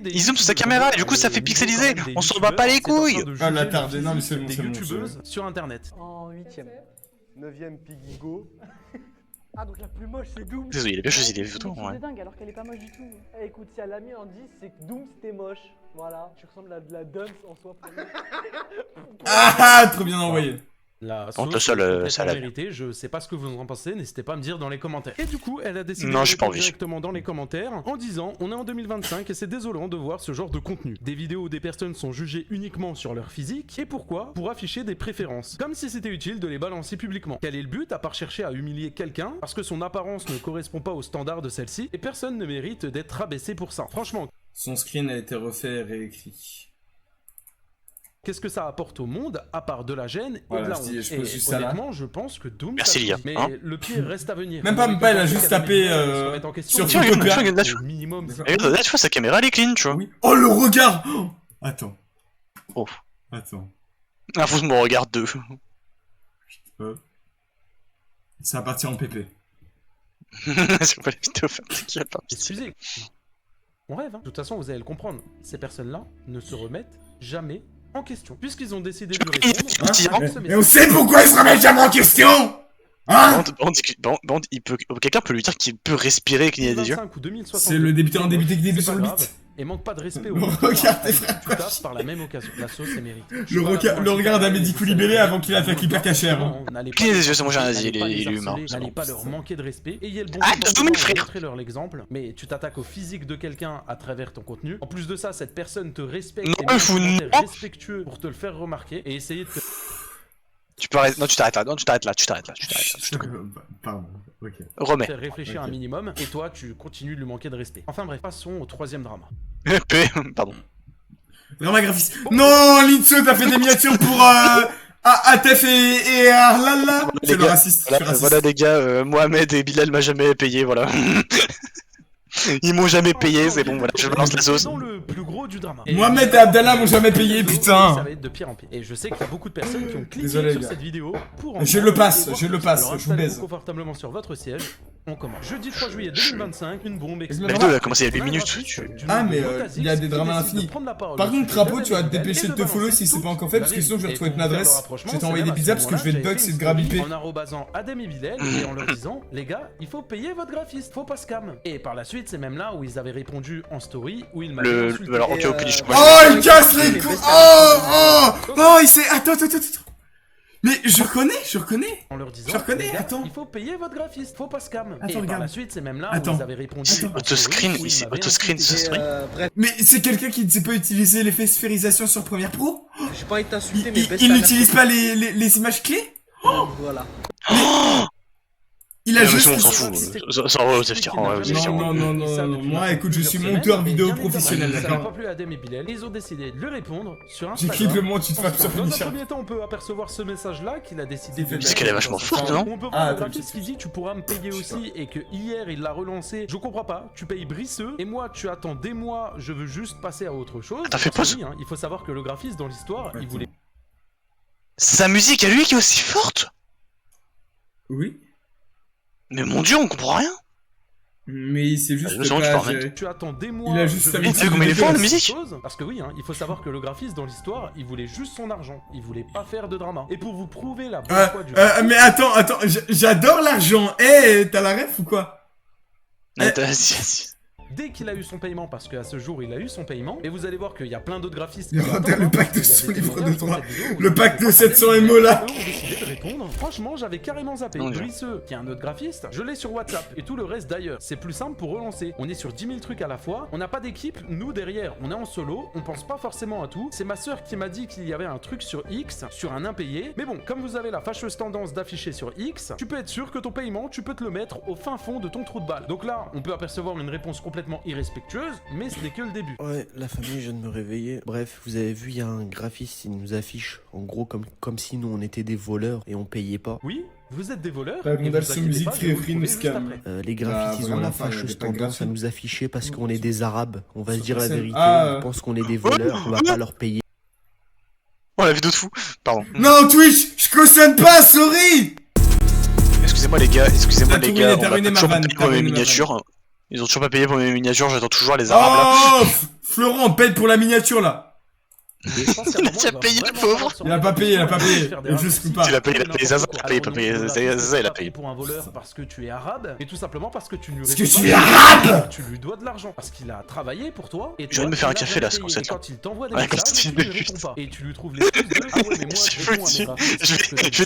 Il zoome sur sa caméra et du coup ça fait pixeliser. On s'en bat pas les couilles. Ah la tardée, non mais c'est bon, des youtubeuses sur internet. En 8ème. 9ème Piggy Go. Ah donc la plus moche c'est Doom. Désolé, il a bien choisi les photos. C'est dingue alors qu'elle est pas moche du tout. Eh, écoute, si elle a mis en 10, c'est que Doom c'était moche. Voilà, tu ressembles à de la dunce en soi. Ah, trop bien envoyé. La sauce vérité, je sais pas ce que vous en pensez, n'hésitez pas à me dire dans les commentaires. Et du coup, elle a décidé de répondre directement dans les commentaires en disant « On est en 2025 et c'est désolant de voir ce genre de contenu. Des vidéos où des personnes sont jugées uniquement sur leur physique, et pourquoi? Pour afficher des préférences. Comme si c'était utile de les balancer publiquement. Quel est le but à part chercher à humilier quelqu'un parce que son apparence ne correspond pas aux standards de celle-ci et personne ne mérite d'être rabaissé pour ça. Franchement. » Son screen a été refait et réécrit. Qu'est-ce que ça apporte au monde, à part de la gêne et de la honte? Et honnêtement, je pense que Doom... Merci Lia. Mais le pire reste à venir. Même pas, elle a juste tapé sur Photopia. Là, tu vois, sa caméra, elle est clean, tu vois. Oh, le regard. Attends. Oh. Attends. Ah, faut que je me regarde 2. Ça va partir en PP. C'est pas la vidéo qui a pas. Excusez. On rêve, hein. De toute façon, vous allez le comprendre. Ces personnes-là ne se remettent jamais en question. Puisqu'ils ont décidé de lui répondre. Mais on sait pourquoi ils se remettent jamais en question. Hein? Quelqu'un peut lui dire qu'il peut respirer et qu'il y a des yeux. C'est le débutant débuté qui débute sur le beat. Et manque pas de respect au regard des frères. Tu tapes par la même occasion. La sauce est méritée. Le regard d'Amédi Koulibaly avant qu'il attaque hyper cacher. Qui est les yeux, c'est moi j'ai un asie, il est humain. N'allez pas leur manquer de respect. Ayez le bon montrer leur l'exemple. Mais tu t'attaques au physique de quelqu'un à travers ton contenu. En plus de ça, cette personne te respecte et est respectueux pour te le faire remarquer et essayer de te... Tu peux arrêter. Non, tu t'arrêtes là. Pardon. Ok. Remets. Réfléchir un minimum et toi, tu continues de lui manquer de respect. Enfin bref, passons au 3ème drama. Pardon. Drama graphiste. Non, Linso, t'as fait des miniatures pour Atef et Arlala. C'est le raciste. Voilà les gars, Mohamed et Bilal m'a jamais payé, voilà. Ils m'ont jamais payé, c'est bon, voilà, je balance la sauce. Le plus gros du drama. Mohamed et Abdallah m'ont jamais payé, putain. Ça va être de pire en pire. Et je sais qu'il y a beaucoup de personnes qui ont cliqué sur cette vidéo pour je le passe, je vous baise. Confortablement sur votre siège. On commence. Jeudi 3 juillet 2025, une bombe explose. La vidéo elle a commencé il y a 8 minutes. Ah mais il y a des dramas infinis. Par contre, Crapaud, tu vas te dépêcher de te follow si c'est pas encore fait, parce que sinon je vais retrouver ton adresse. Je vais t'envoyer des pizzas parce que je vais te bug, c'est de grabipé. En arrobasant Adem et Bilal et en leur disant, les gars, il faut payer votre graphiste, faut pas scam. Et par la suite, c'est même là où ils avaient répondu en story, où ils m'avaient insulté. Alors, ok, aucune oh, il casse les couilles. Oh, il s'est... Attends. Mais je reconnais. En leur disant, je reconnais, attends. Il faut payer votre graphiste, faut pas scam. Attends, et regarde. par la suite, c'est même là où ils avaient répondu. Autoscreen, ici, autoscreen ce stream. Mais c'est quelqu'un qui ne sait pas utiliser l'effet sphérisation sur Premiere Pro? J'ai pas envie de t'insulter, mais il n'utilise pas les images clés? Voilà. Il a juste... on s'en fout. Non. Moi, écoute, je suis monteur vidéo professionnel, Ça n'a pas d'accord? plu à Adem et Bilal. Ils ont décidé de lui répondre sur Instagram. J'écris le mot, tu te fais sur Dans un Finisher. premier temps, on peut apercevoir ce message-là qu'il a décidé de... C'est qu'elle est vachement forte, non? On peut voir le graphiste qui dit tu pourras me payer aussi et que hier il l'a relancé. Je comprends pas, tu payes Brisseux et moi tu attends des mois, je veux juste passer à autre chose. T'as fait pause. Il faut savoir que le graphiste dans l'histoire, il voulait... Sa musique à lui qui est aussi forte? Oui. Mais mon dieu, on comprend rien. Mais c'est juste tu attends des mois. Il a juste Il fait comme il est fort la musique. Parce que oui, il faut savoir que le graphiste dans l'histoire, il voulait juste son argent. Il voulait pas faire de drama. Et pour vous prouver la bonne foi du mais attends, j'adore l'argent. T'as la ref ou quoi? Dès qu'il a eu son paiement, parce qu'à ce jour il a eu son paiement, et vous allez voir qu'il y a plein d'autres graphistes. Le pack de son livre de droit, le pack de 700 MO là. Franchement, j'avais carrément zappé. Brisseux, qui est un autre graphiste, je l'ai sur WhatsApp et tout le reste d'ailleurs. C'est plus simple pour relancer. On est sur 10 000 trucs à la fois. On n'a pas d'équipe, nous derrière, on est en solo. On pense pas forcément à tout. C'est ma soeur qui m'a dit qu'il y avait un truc sur X, sur un impayé. Mais bon, comme vous avez la fâcheuse tendance d'afficher sur X, tu peux être sûr que ton paiement, tu peux te le mettre au fin fond de ton trou de balle. Donc là, on peut apercevoir une réponse complètement irrespectueuse, mais ce n'est que le début. Ouais, la famille vient de me réveiller. Bref, vous avez vu, il y a un graphiste, il nous affiche, en gros, comme si nous on était des voleurs et on payait pas. Oui, vous êtes des voleurs. Musique très free scam. Les graphistes, ils ont la fâcheuse tendance à nous afficher parce qu'on est des arabes. On va se dire la vérité, ils pensent qu'on est des voleurs, on va pas leur payer. Oh, la vidéo de fou. Pardon. Non, Twitch, je cautionne pas, sorry. Excusez-moi les gars, t'as ruiné ma vanne, pour mes miniatures. Ils ont toujours pas payé pour mes miniatures, j'attends toujours les arabes là. Oh, Florent, paye pour la miniature là. Il a déjà payé le pauvre. Il a pas payé, il juste pas. Il a payé, Zaza, il a payé, Zaza, il a payé. Pour un voleur parce que tu es arabe, et tout simplement parce que tu lui Parce que tu es arabe. Tu lui dois de l'argent, parce qu'il a travaillé pour toi, et je viens de me faire un café là, c'est pour ça. Quand il t'envoie des messages, tu lui réponds pas, et tu lui trouves l'excuse de ah ouais mais moi je vais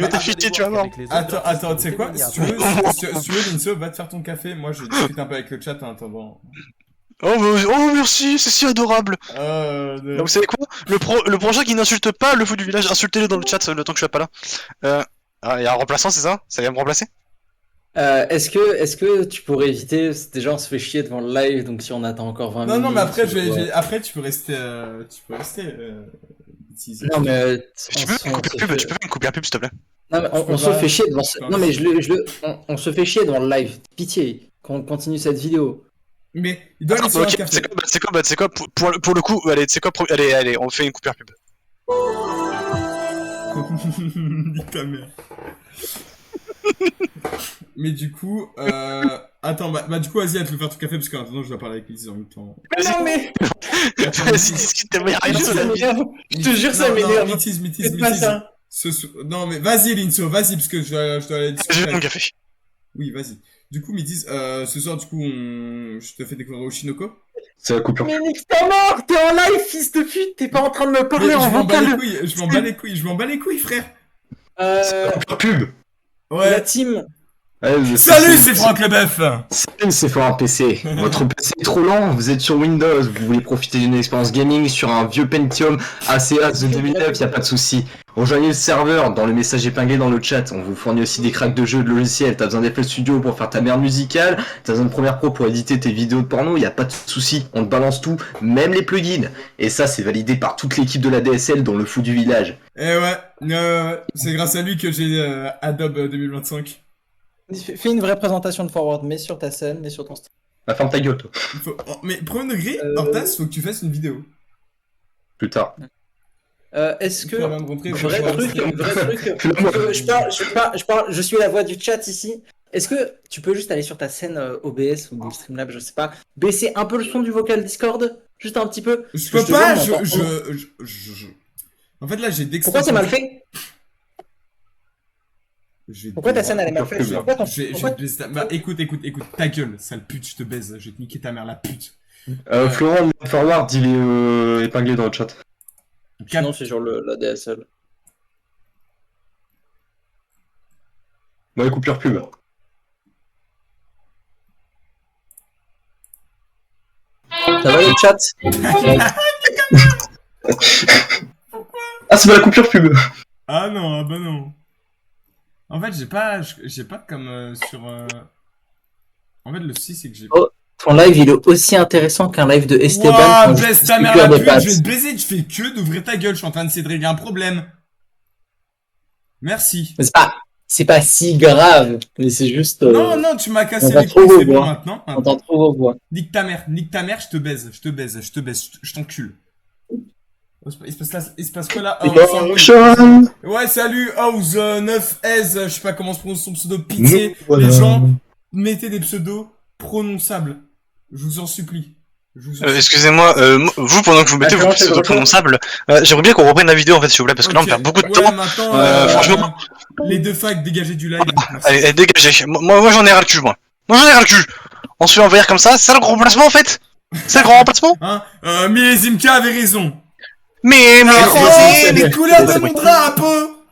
t'afficher, tu vas voir. Attends, tu sais quoi, si tu veux, Linso, va te faire ton café, moi je discute un peu avec le chat en attendant. Oh merci, c'est si adorable. Donc vous savez quoi, le prochain qui n'insulte pas le fou du village, insultez-le dans le chat le temps que je sois pas là. Il y a un remplaçant, c'est ça? Ça vient me remplacer? Est-ce que tu pourrais éviter, déjà on se fait chier devant le live, donc si on attend encore 20 minutes... Non mais après tu peux rester... Non mais... Tu peux me couper un pub s'il te plaît? Non mais on se fait chier devant... Non mais on se fait chier devant le live, pitié, qu'on continue cette vidéo. Mais il doit aller sur un café. C'est quoi, pour le coup, allez, c'est quoi, allez, on fait une coupure pub. Nique ta mère. Mais du coup, attends, bah du coup, vas-y, tu veux faire ton café parce qu'en attendant, je dois parler avec Lise en même temps. Non mais... Vas-y, discute, t'as rien sur la vie. Je te jure, ça m'énerve. Métis. Non mais vas-y, Linso, vas-y, parce que je dois aller discuter. Je veux mon café. Oui, vas-y. Du coup, Métis, ce soir, du coup, je te fais découvrir Oshinoko. C'est la coupure. Mais nique ta mort, t'es en live, fils de pute, t'es pas en train de me parler en vocal. Je m'en bats les couilles, frère. C'est la pub. Ouais. La team. Salut, c'est Franck Leboeuf. Salut, c'est Florent PC. Votre PC est trop lent, vous êtes sur Windows, vous voulez profiter d'une expérience gaming sur un vieux Pentium ACS de 2009, y a pas de souci. Rejoignez le serveur, dans le message épinglé dans le chat, on vous fournit aussi des cracks de jeux, de logiciels, t'as besoin d'FL Studio pour faire ta merde musicale, t'as besoin de Premiere Pro pour éditer tes vidéos de porno, y a pas de souci, on te balance tout, même les plugins. Et ça, c'est validé par toute l'équipe de la DSL, dont le fou du village. Eh ouais, c'est grâce à lui que j'ai Adobe 2025. Fais une vraie présentation de Forward, mets sur ta scène, mets sur ton stream. Bah ferme ta gueule, toi. Mais premier degré, Hortas, faut que tu fasses une vidéo. Plus tard. Est-ce que... Vrai truc, je suis la voix du chat ici. Est-ce que tu peux juste aller sur ta scène OBS ou Streamlab, je sais pas, baisser un peu le son du vocal Discord? Juste un petit peu? Je peux pas, En fait là j'ai d'extension. Pourquoi c'est mal fait? Pourquoi ta scène elle est mal faite? Bah écoute, ta gueule, sale pute, je te baise, je vais te niquer ta mère la pute. Florent, Forward, il est épinglé dans le chat. Sinon c'est sur la DSL. Ouais, coupure pub. Ça va le chat? Ah, c'est pas la coupure pub. Ah non, bah non. En fait, j'ai pas comme sur... En fait, le souci, c'est que j'ai... Oh, ton live, il est aussi intéressant qu'un live de Esteban. Wouah, baisse ta mère la pute, je vais te baiser, tu fais que d'ouvrir ta gueule, je suis en train d'essayer de régler un problème. Merci. C'est pas si grave, mais c'est juste... Non, tu m'as cassé les couilles, c'est bon maintenant. On entend trop vos voix. Nique ta mère, je te baise, je t'encule. Il se passe quoi là? Ouais, salut, House 9S, je sais pas comment se prononce son pseudo, pitié. Les gens, mettez des pseudos prononçables. Je vous en supplie. Excusez-moi, vous, pendant que vous mettez vos pseudos prononçables, j'aimerais bien qu'on reprenne la vidéo en fait, s'il vous plaît, parce que là on perd beaucoup de temps. Franchement. Les deux facs, dégagez du live. Allez, dégagez. Moi j'en ai ras le cul, moi. Moi j'en ai ras le cul. On se fait envahir comme ça, c'est le grand remplacement en fait. C'est le grand remplacement. Hein, Millésime avait raison. Mais les couleurs de mon drapeau.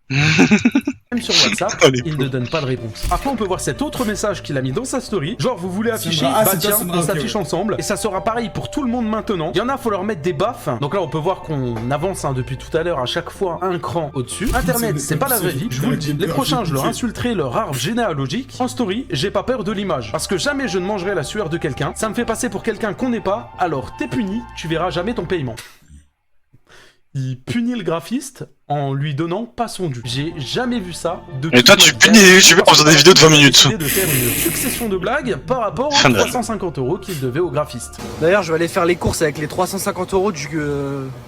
Même sur WhatsApp, il ne donne pas de réponse. Après, on peut voir cet autre message qu'il a mis dans sa story. Genre, vous voulez afficher, tiens, on s'affiche ensemble. Et ça sera pareil pour tout le monde maintenant. Il y en a, faut leur mettre des baffes. Donc là, on peut voir qu'on avance depuis tout à l'heure, à chaque fois un cran au-dessus. Internet, c'est pas la vraie vie. Je vous le dis, les prochains, je leur insulterai leur arbre généalogique. En story, j'ai pas peur de l'image. Parce que jamais je ne mangerai la sueur de quelqu'un. Ça me fait passer pour quelqu'un qu'on n'est pas. Alors, t'es puni, tu verras jamais ton paiement. Il punit le graphiste en lui donnant pas son dû. J'ai jamais vu ça de... Mais toi tu punis les youtubeurs en faisant des vidéos de 20 minutes. Il a décidé de faire une succession de blagues par rapport aux 350 € qu'il devait au graphiste. D'ailleurs je vais aller faire les courses avec les 350 €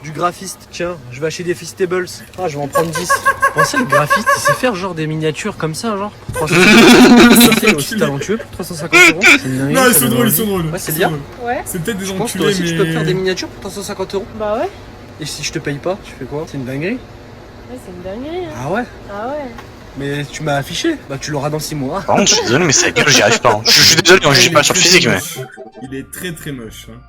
du graphiste. Tiens, je vais acheter des Feastables. Ah, je vais en prendre 10. Pensez le graphiste, il sait faire genre des miniatures comme ça, genre 350 €. C'est aussi talentueux pour 350 €. Non, ils sont drôles, Ouais, c'est bien. Ouais. C'est peut-être des Je pense enculés, toi aussi mais... tu peux faire des miniatures pour 350 €. Bah ouais. Et si je te paye pas, tu fais quoi? C'est une dinguerie. Ouais, c'est une dinguerie. Hein. Ah ouais? Ah ouais. Mais tu m'as affiché. Bah tu l'auras dans 6 mois. Par contre, je suis désolé, mais ça gueule, j'y arrive pas. Je suis désolé quand je dis pas sur le physique, mais... Il est très très moche. Hein.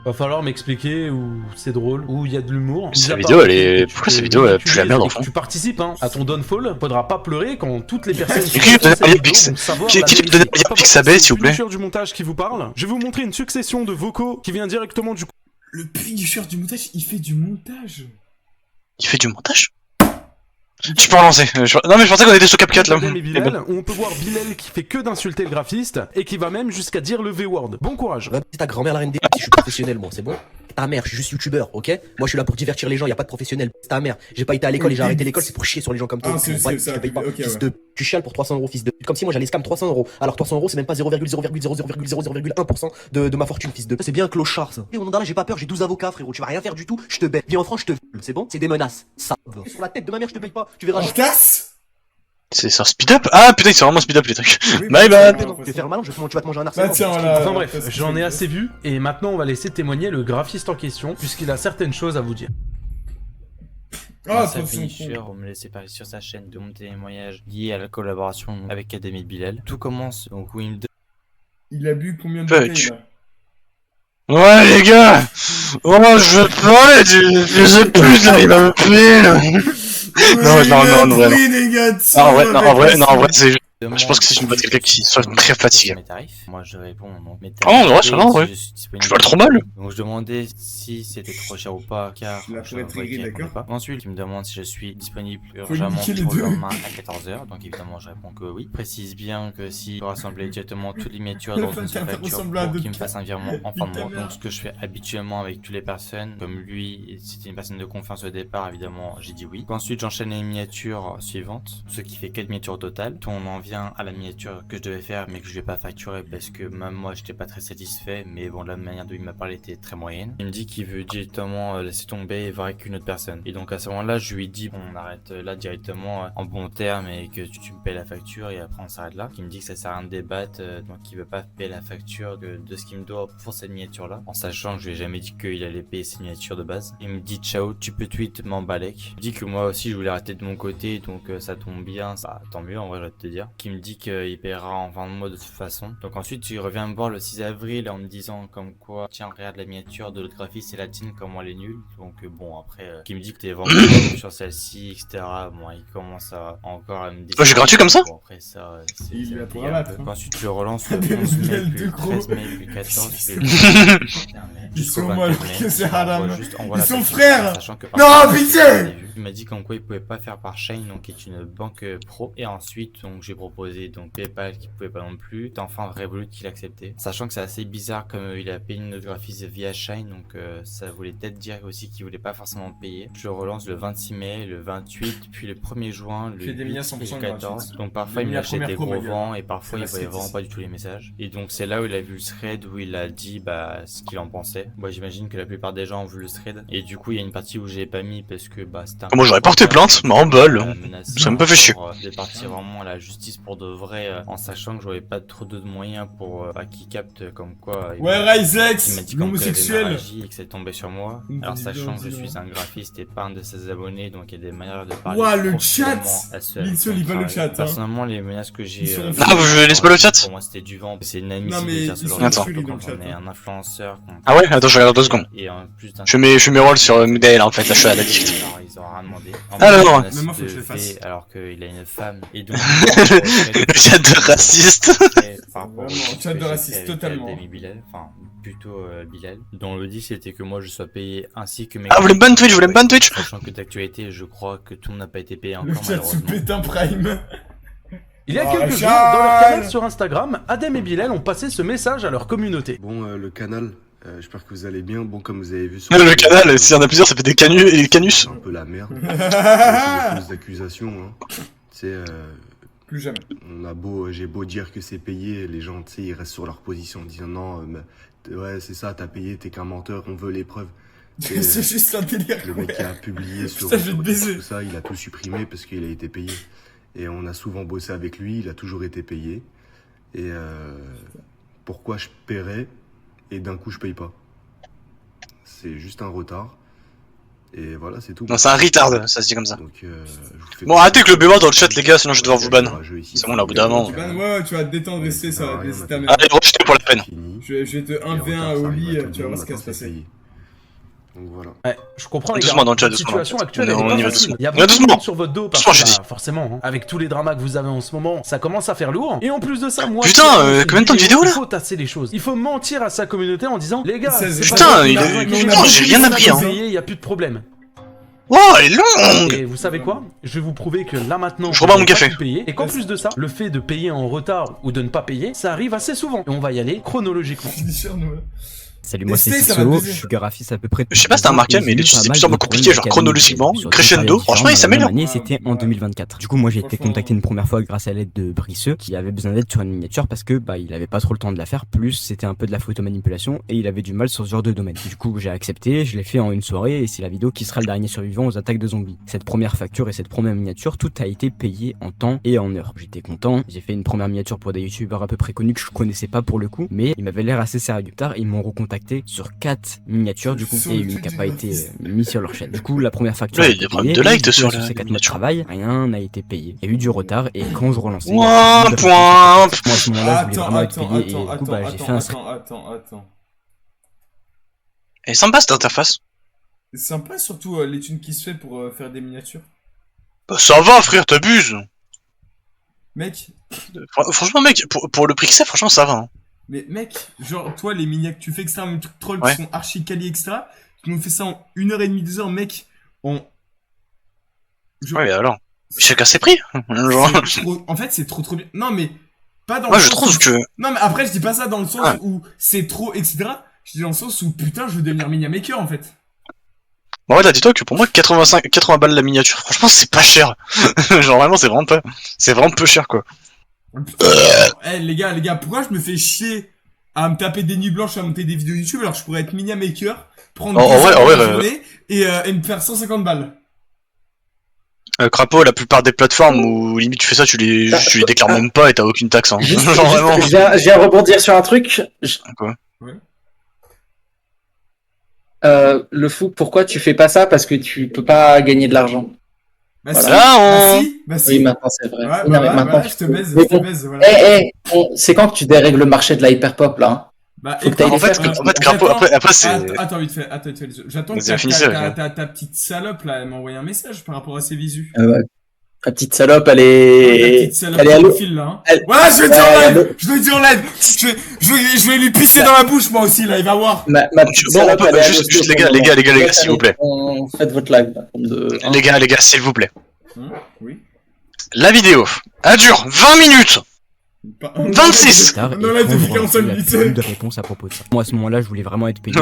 Va falloir m'expliquer où c'est drôle, où il y a de l'humour. Cette vidéo, elle est... Pourquoi cette vidéo, elle pue la merde, enfin? Tu participes hein, à ton downfall, faudra pas pleurer quand toutes les personnes... Qui peut donner un Pixabay, s'il vous plaît? Du montage qui vous parle. Je vais vous montrer une succession de vocaux qui vient directement du... Le punisher du montage, il fait du montage. Il fait du montage? Tu peux relancer. Non mais je pensais qu'on était sur CapCut là. Bilal, où on peut voir Bilal qui fait que d'insulter le graphiste et qui va même jusqu'à dire le V-word. Bon courage. C'est ta grand-mère la reine des si je suis professionnel moi, c'est bon? Ta mère, je suis juste youtubeur, ok? Moi je suis là pour divertir les gens, y a pas de professionnel. C'est ta mère. J'ai pas été à l'école et j'ai arrêté l'école, c'est pour chier sur les gens comme toi. Ouais, je te paye pas. Fils de... Tu chiales pour 300 €, fils de... Comme si moi j'allais scam 300 €. Alors 300 € c'est même pas 0,0000001% de ma fortune, fils de... C'est bien clochard ça. Et au nom d'Allah, j'ai pas peur, j'ai 12 avocats frérot, tu vas rien faire du tout, je te baisse. Viens en France, je te... C'est bon? C'est des menaces. Ça. Sur la tête de ma mère, je te paye pas. Tu verras. C'est sur speed up? Ah putain, c'est vraiment speed up les trucs. Bye bye. Tu vas faire malin, tu vas te manger un arsenal. Enfin bref, j'en ai assez vu et maintenant on va laisser témoigner le graphiste en question puisqu'il a certaines choses à vous dire. Sa finisher, on me laissait parler sur sa chaîne de mon témoignage lié à la collaboration avec Adem Bilal. Tout commence donc où il a bu combien de bouteilles là? Ouais les gars. Oh je veux parler du fils de pute là, il va me tuer là. Non, vraiment. En vrai, c'est Je pense que c'est une boîte quelqu'un qui soit très fatigué. Mes tarifs. Moi je réponds donc mes Oh, non, ça va, ouais. Je vois trop mal. Donc je demandais si c'était trop cher ou pas, car je ne voyais pas. Ensuite, il me demande si je suis disponible urgemment pour le lendemain à 14h. Donc évidemment, je réponds que oui. Précise bien que si je rassembler directement toutes les miniatures dans une seule facture pour qu'il me fasse un virement en fin de mois. Donc ce que je fais habituellement avec toutes les personnes, comme lui, c'était une personne de confiance au départ, évidemment, j'ai dit oui. Ensuite, j'enchaîne les miniatures suivantes, ce qui fait 4 miniatures au total. On en vient à la miniature que je devais faire mais que je vais pas facturer parce que même moi j'étais pas très satisfait, mais bon la manière dont il m'a parlé était très moyenne. Il me dit qu'il veut directement laisser tomber et voir avec une autre personne, et donc à ce moment là je lui dis on arrête là directement en bon terme et que tu me payes la facture et après on s'arrête là. Il me dit que ça sert à rien de débattre, donc il veut pas payer la facture de ce qu'il me doit pour cette miniature là, en sachant que je lui ai jamais dit qu'il allait payer cette miniature de base. Il me dit ciao, tu peux tweet m'embalek. Il dit que moi aussi je voulais arrêter de mon côté, donc ça tombe bien, ça tant mieux en vrai je vais te dire. Qui me dit qu'il paiera en fin de mois de toute façon. Donc ensuite il revient me voir le 6 avril en me disant comme quoi tiens regarde la miniature de l'autre graphiste, c'est la tienne, comment elle est nulle. Donc bon après qui me dit que t'es vraiment sur celle-ci etc. Bon il commence à encore à me dire j'ai gratuit comme ça. Bon, après ça c'est ensuite je relance le 11 mai puis le 13 mai puis le 14 puis le jusqu'au 21 mai. Ils sont frères. Non pitié. Il m'a dit qu'en quoi il pouvait pas faire par Shine, donc qui est une banque pro, et ensuite donc j'ai proposé donc PayPal qui pouvait pas non plus, enfin Revolut qui l'acceptait, sachant que c'est assez bizarre comme il a payé une autre graphiste via Shine, donc ça voulait peut-être dire aussi qu'il voulait pas forcément payer. Je relance le 26 mai, le 28, puis le 1er juin, le 8 et le 14. Donc parfois il me lâchait des gros vents et parfois il voyait vraiment pas du tout les messages. Et donc c'est là où il a vu le thread où il a dit bah ce qu'il en pensait. Moi j'imagine que la plupart des gens ont vu le thread, et du coup il y a une partie où j'ai pas mis parce que bah c'était un... Moi j'aurais porté plainte, mais en bol. Ça me fait chier. De partir vraiment à la justice pour de vrai, en sachant que j'aurais pas trop de moyens pour qu'il capte comme quoi. Ouais, Ryzex, il m'a dit comme l'homosexuel, et que c'est tombé sur moi. Alors sachant que je suis un graphiste et pas un de ses abonnés, donc il y a des manières de parler. Ouah, le chat. Il lit pas le chat. Personnellement, les menaces que j'ai. Ah, je laisse pas le chat. Pour moi, c'était du vent. C'est inadmissible de dire ce genre de choses quand on est un influenceur. Ah ouais, attends, je regarde 2 secondes. Et en plus d'un. Je mets rolls sur MDL en fait, là je suis à la disque. Ils ont rien demandé. Ah non, même moi faut que je le fasse. Alors qu'il a une femme et donc. Le chat de raciste. Vraiment, chat de raciste totalement. Bilal, enfin plutôt Bilal, dont le dit c'était que moi je sois payé ainsi que mes. Ah, vous voulez me ban Twitch, vous voulez me ban Twitch. Sachant que d'actualité, je crois que tout le monde n'a pas été payé encore. Le chat sous Pétain Prime. Il y a quelques jours, dans leur canal sur Instagram, Adem et Bilal ont passé ce message à leur communauté. Bon, le canal, j'espère que vous allez bien. Bon, comme vous avez vu sur le canal, s'il y en a plusieurs, ça fait des canus. C'est un peu la merde. C'est des fausses accusations, hein. C'est plus jamais. J'ai beau dire que c'est payé, les gens, tu sais, ils restent sur leur position en disant non, ouais, c'est ça, t'as payé, t'es qu'un menteur, on veut les preuves. C'est juste un délire. Le mec qui a publié sur tout ça, il a tout supprimé parce qu'il a été payé. Et on a souvent bossé avec lui, il a toujours été payé. Et pourquoi je paierais et d'un coup je paye pas? C'est juste un retard. Et voilà, c'est tout. Non, c'est un retard, ça se dit comme ça. Donc, bon, arrêtez avec le BEMA dans le chat, les gars, sinon je vais devoir vous ban. C'est bon, là, au bout d'un moment. Ouais, tu vas te détendre, rester, ça va te terminer. Allez, rejetez pour la peine. Je vais te 1v1 au lit, tu vas voir ce qui va se passer. Donc voilà. Ouais, je comprends les doucement gars. Dans le chat, La situation actuelle on est y pas va facile. doucement. Il y a beaucoup de Doucement. monde sur votre dos parce Doucement, que j'ai dit. forcément, hein, avec tous les dramas que vous avez en ce moment, ça commence à faire lourd. Et en plus de ça, moi, putain, combien de temps de vidéo là? Il faut tasser les choses. Il faut mentir à sa communauté en disant les gars, putain, j'ai rien appris hein. Il y a plus de problème. Oh, elle est longue! Et vous savez quoi? Je vais vous prouver que là maintenant, je reprends mon café. Payer, et qu'en plus de ça, le fait de payer en retard ou de ne pas payer, ça arrive assez souvent. Et on va y aller chronologiquement. Salut, moi c'est Solo, je suis graphiste à peu près. Je sais pas si t'as remarqué, mais c'est plus compliqué, genre chronologiquement, crescendo, franchement il s'améliore. C'était en 2024. Du coup, moi j'ai été contacté une première fois grâce à l'aide de Brisseux, qui avait besoin d'aide sur une miniature parce que bah il avait pas trop le temps de la faire, plus c'était un peu de la photo manipulation et il avait du mal sur ce genre de domaine. Du coup, j'ai accepté, je l'ai fait en une soirée et c'est la vidéo qui sera le dernier survivant aux attaques de zombies. Cette première facture et cette première miniature, tout a été payé en temps et en heure. J'étais content, j'ai fait une première miniature pour des youtubeurs à peu près connus que je connaissais pas pour le coup, mais ils m'avaient l'air assez sérieux. Plus tard, ils m'ont recontacté sur 4 miniatures du coup et une qui a pas été mise sur leur chaîne. Du coup, la première facture il y a des problèmes de like sur ces 4 mois de travail, rien n'a été payé. Il y a eu du retard et quand je relançais, point. Moi à ce moment-là, je voulais vraiment être payé et du coup bah j'ai fait un Attends. Elle est sympa cette interface. C'est sympa surtout les thunes qui se fait pour faire des miniatures. Bah ça va frère, t'abuses. Mec. Franchement, mec, pour le prix que c'est, franchement, ça va. Hein. Mais mec, genre, toi, les miniatures, tu fais extra, trucs trolls qui sont archi quali extra, tu nous fais ça en 1h30, 2h, mec, Ouais, mais alors, chacun ses prix. Genre... En fait, c'est trop bien. Non, mais pas dans Moi, le je sens trouve où... que... Non, mais après, je dis pas ça dans le sens où c'est trop, etc. Je dis dans le sens où, putain, je veux devenir miniamaker, en fait. Bon, ouais, là, dis-toi que pour moi, 80 balles la miniature, franchement, c'est pas cher. Genre, vraiment, c'est vraiment peu cher, quoi. Eh, les gars, pourquoi je me fais chier à me taper des nuits blanches, à monter des vidéos YouTube, alors je pourrais être miniamaker, prendre 10 heures de la journée et me faire 150 balles. Crapaud, la plupart des plateformes où limite tu fais ça, tu les déclares même pas et t'as aucune taxe. Hein. Genre vraiment. Je viens rebondir sur un truc. Quoi? Le fou, pourquoi tu fais pas ça? Parce que tu peux pas gagner de l'argent. Bah voilà. Si. Oui, maintenant c'est vrai. Ouais, non, mais maintenant, je te baise, voilà. C'est quand que tu dérègles le marché de la hyperpop, là, hein? Bah, en fait, Crapaud, après c'est... Attends, vite fait. J'attends que ta petite salope, là, elle m'a envoyé un message par rapport à ses visus. Ouais. Ta petite salope, elle est... Elle est à l'eau. Hein. Ouais, je vais dire en live! Je le dis en live! Je vais lui pisser dans la bouche, moi aussi, là, il va voir. Ma petite salope, juste les gars, s'il vous plaît. Faites votre live, là. Les gars, s'il vous plaît. Oui. La vidéo, elle dure 20 minutes 26. De réponse à propos de ça. Moi à ce moment-là je voulais vraiment être payé et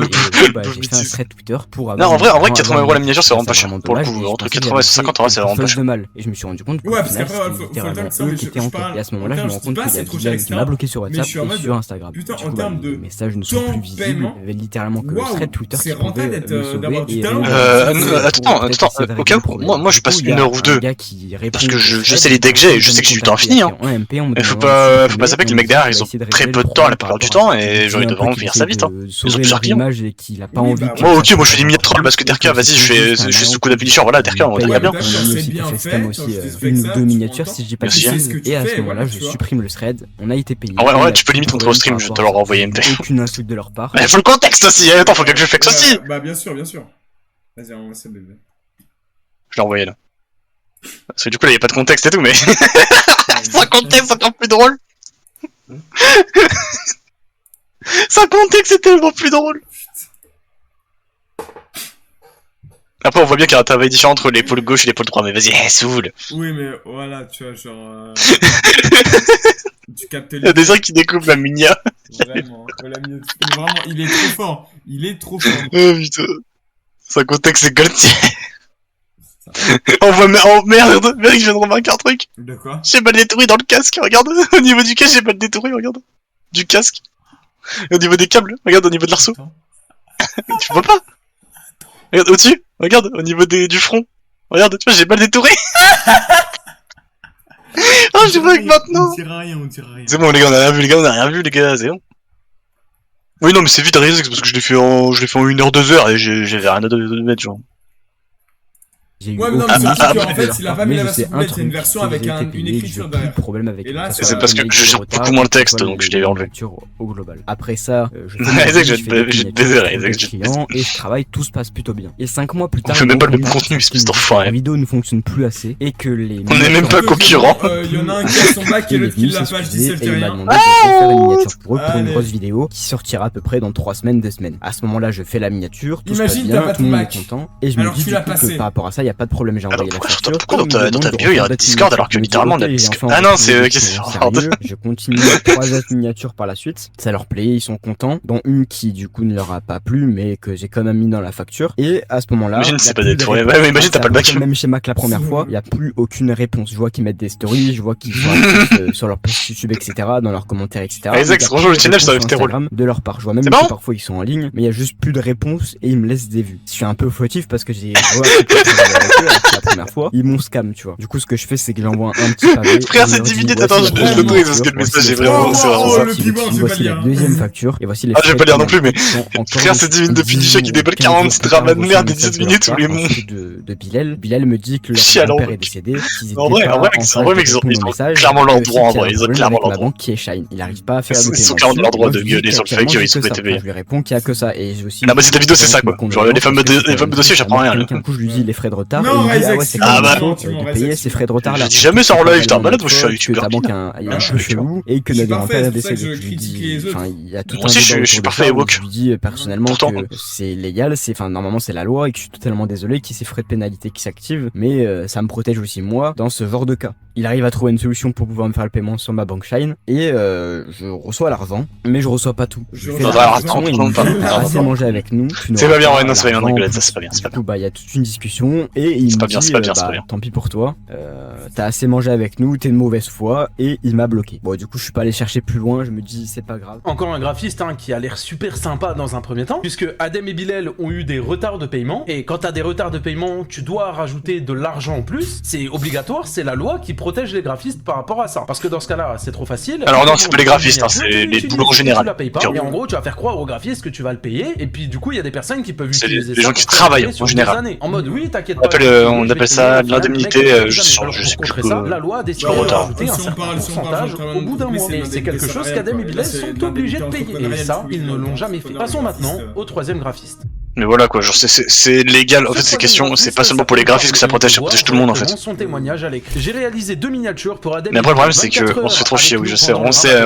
bah, j'ai fait un thread Twitter pour avoir... Non en vrai 80 € la miniature c'est vraiment pas cher. Pour le coup entre 80 et 50 € c'est vraiment pas cher. De mal. Et je me suis rendu compte que c'était en et à ce moment-là je me rends compte qu'il y a Bilal qui m'a bloqué sur WhatsApp et sur Instagram. Du coup les messages ne sont plus visibles. Il y avait littéralement que le thread Twitter qui pouvait me sauver. Attends, au cas où moi je passe 1 heure ou 2 parce que je sais les decks que j'ai et je sais que j'ai du temps infini. Mais faut pas savoir que les mecs derrière ils ont très peu de temps la plupart du temps et genre ils devraient vraiment finir ça vite. Ils ont plusieurs clients. Moi ok, moi je fais des miniatures trolls parce que Derka, vas-y, je fais sous coup d'application, voilà, Derka, on va bien. Une ou deux miniatures si je dis pas de bêtises et à ce moment-là je supprime le thread, on a été payé. Ouais, tu peux limite montrer au stream, je te leur envoyer MP. Aucune insulte de leur part. Mais faut le contexte aussi, attends, faut que je flex aussi. Bah bien sûr. Vas-y, on va ça bébé. Je l'ai envoyé là. Parce que du coup là y'a pas de contexte et tout, mais... Sans contexte c'est encore plus drôle. Sans contexte c'est tellement plus drôle. Après on voit bien qu'il y a un travail différent entre l'épaule gauche et l'épaule droite, mais vas-y, saoule. Oui mais voilà, tu vois genre... Tu captes les... Il y a des gens qui découpent la minia. Vraiment, il est trop fort. Oh putain. Sans contexte c'est Gaultier. On voit... Oh merde, je viens de remarquer un truc. De quoi? J'ai pas le détruit dans le casque, regarde. Au niveau du casque, j'ai pas le détruit, regarde. Du casque. Et au niveau des câbles, regarde au niveau de l'arceau. Tu vois pas? Regarde au-dessus, regarde au niveau du front. Regarde, tu vois, j'ai pas le détruit. Oh, je vois que maintenant. On tire rien. C'est bon, les gars, on a rien vu, les gars, c'est bon. Oui, non, mais c'est vite à réaliser, parce que je l'ai fait en 1 heure, 2 heures, et j'avais rien à mettre, genre. Ouais, mais non, mais c'est juste qu'en fait, il a pas mis la version complète, c'est une version avec une écriture derrière. Et là, c'est parce que je gère beaucoup moins le texte, donc je l'ai enlevé. Au global. Après ça, je vais te baiser, et je travaille, tout se passe plutôt bien. Et 5 mois plus tard, on fait même pas le même contenu, espèce d'enfoiré. La vidéo ne fonctionne plus assez, et que les... On est même pas concurrents. Il y en a un qui a son bac et l'autre qui l'a pas, je dis ça, je dis rien. Et il m'a demandé de faire une miniature pour eux pour une grosse vidéo qui sortira à peu près dans 3 semaines, 2 semaines. À ce moment-là, je fais la miniature, tout se passe bien, tout le monde est content, et je me dis que par rapport à ça, il y a pas de problème, j'ai envoyé pourquoi dans ta bio il y a un Discord alors que littéralement on a Discord? Ah non, c'est je continue 3 autres miniatures par la suite. Ça leur plaît, ils sont contents. Dont une qui du coup ne leur a pas plu, mais que j'ai quand même mis dans la facture. Et à ce moment-là, imagine c'est pas détourné. Ouais, mais imagine t'as pas le bac. Même schéma que la première fois, il y a plus aucune réponse. Je vois qu'ils mettent des stories, je vois qu'ils sont actifs sur leur page YouTube, etc., dans leurs commentaires, etc. Exact, franchement le channel ça va être de leur part. Je vois même que parfois ils sont en ligne, mais il y a juste plus de réponses et ils me laissent des vues. Je suis un peu fautif parce que j'ai la première fois, ils m'ont scam, tu vois. Du coup, ce que je fais, c'est que j'envoie un petit pavé. Frère, c'est 10 minutes, attends, je l'autorise parce que le message est vraiment. Voici la deuxième facture et voici les. Ah, je vais pas lire non plus, mais. Frère, c'est 10 minutes de Punisher qui déballe 40 dramas de merde et 10 minutes où les monts. De Bilal. Bilal me dit que leur père est décédé. En vrai, mec, ils ont clairement leur droit, en vrai. Ils ont clairement leur droit. Qui est Shine. Il arrive pas à faire. Ils sont clairement leur droit de gueuler sur le fait qu'ils sont PTV. Je lui réponds qu'il y a que ça. Et aussi. La moitié de ta vidéo, c'est ça, quoi. Genre, les fameux dossiers, j'apprends rien. Du coup, je lui dis les frais de retard. retard. Non, et il dit, Isaac, ouais, c'est ah bah, de payer ces frais de retard là. Je dis jamais ça en live, t'es un malade, moi je suis un youtubeur. Ta banque est un peu chelou et que notre grand-père est décédé. Enfin, il y a tout un aussi, je suis parfait, Ewok. Je lui dis personnellement que c'est légal, enfin normalement c'est la loi et que je suis totalement désolé qu'il y ait ces frais de pénalité qui s'activent, mais ça me protège aussi moi dans ce genre de cas. Il arrive à trouver une solution pour pouvoir me faire le paiement sur ma banque Shine et je reçois l'argent, mais je reçois pas tout. Je fais assez manger avec nous. C'est pas bien, ouais, non, c'est pas bien, rigolade, ça c'est pas bien. Du coup, bah il y a toute une discussion et il me dit, tant pis pour toi, t'as assez mangé avec nous, t'es de mauvaise foi et il m'a bloqué. Bon, du coup, je suis pas allé chercher plus loin, je me dis c'est pas grave. Encore un graphiste qui a l'air super sympa dans un premier temps, puisque Adem et Bilal ont eu des retards de paiement, et quand t'as des retards de paiement, tu dois rajouter de l'argent en plus, c'est obligatoire, c'est la loi qui protège les graphistes par rapport à ça. Parce que dans ce cas-là, c'est trop facile. Alors non, c'est pas les graphistes, c'est les boulots en général. Tu la payes pas, et en gros, tu vas faire croire au graphiste que tu vas le payer, et puis du coup, il y a des personnes qui peuvent utiliser ça. Les gens qui travaillent en général. En mode, oui, t'inquiète pas. On appelle ça l'indemnité, je sais plus quoi. La loi décide de rajouter un certain pourcentage au bout d'un mois. Et c'est quelque chose qu'Adem et Bilal sont obligés de payer. Et ça, ils ne l'ont jamais fait. Passons maintenant au troisième graphiste. Mais voilà quoi, genre c'est légal, en fait ces questions, c'est pas seulement pour les graphistes que ça protège tout le monde en fait. Son témoignage à l'écrit. J'ai réalisé 2 miniatures pour Adem. Mais après le problème c'est que on se fait trop chier, oui je sais, on sait,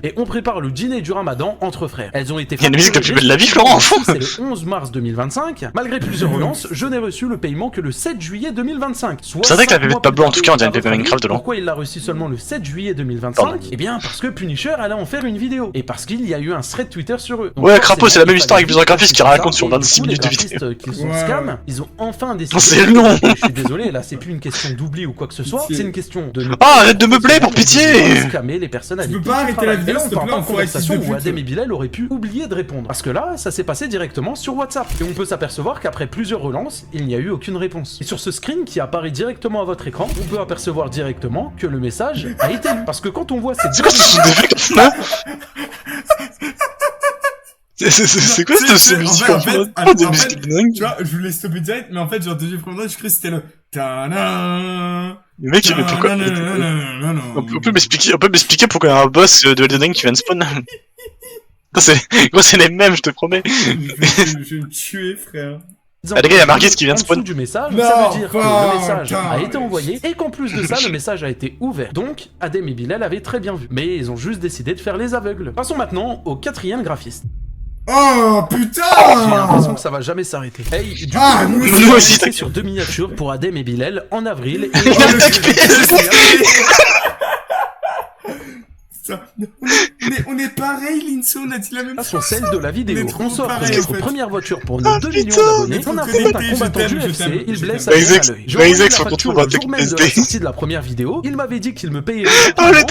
et on prépare le dîner du Ramadan entre frères. Elles ont été il y a une musique la plus belle de la vie Florent, c'est le 11 mars 2025. Malgré plusieurs relances, je n'ai reçu le paiement que le 7 juillet 2025. C'est vrai que la pépé de Pablo en tout cas on dirait une pépé Minecraft de l'an. Pourquoi il l'a reçu seulement le 7 juillet 2025? Eh bien parce que Punisher allait en faire une vidéo. Et parce qu'il y a eu un thread Twitter sur eux. Ouais Crapaud c'est la même histoire avec plusieurs graphistes qui racontent sur 26 minutes de vidéo. Qu'ils sont scam, ils ont enfin décidé. C'est long. Je suis désolé, là c'est plus une question d'oubli ou quoi que ce soit, c'est une question de. Ah arrête de meubler pour pitié. Scammer les personnes avec qui. Tu peux pas arrêter la vidéo s'il te plaît, en conversation où Adem et Bilal auraient pu oublier de répondre. Parce que là, ça s'est passé directement sur WhatsApp. Et on peut s'apercevoir qu'après plusieurs relances, il n'y a eu aucune réponse. Et sur ce screen qui apparaît directement à votre écran, on peut apercevoir directement que le message a été lu. Parce que quand on voit cette. C'est quoi c'est quoi cette musique en fait, tu vois, je voulais stopper direct, mais en fait, j'ai entendu prendre je crois que c'était le ta-na. Le mec, mais pourquoi on peut m'expliquer pourquoi il y a un boss de Elden Ring qui vient de spawn. C'est les mêmes, je te promets. Je vais me tuer, frère. Ah les gars, il y a Margit qui vient de spawn. Du message, ça veut dire que le message a été envoyé et qu'en plus de ça, le message a été ouvert. Donc, Adem et Bilal avaient très bien vu. Mais ils ont juste décidé de faire les aveugles. Passons maintenant au 4e graphiste. Oh putain! J'ai l'impression que ça va jamais s'arrêter. Hey, du coup, nous aussi sur 2 miniatures pour Adem et Bilal en avril. Et on est pareil, Linso, on a dit la même chose. Sur celle de la vidéo, on s'offre notre première voiture pour nos 2 millions d'abonnés. On affronte un combattant du UFC, il blesse à l'œil. Je reçois la facture le jour même de la sortie de la première vidéo. Il m'avait dit qu'il me payait. Mais après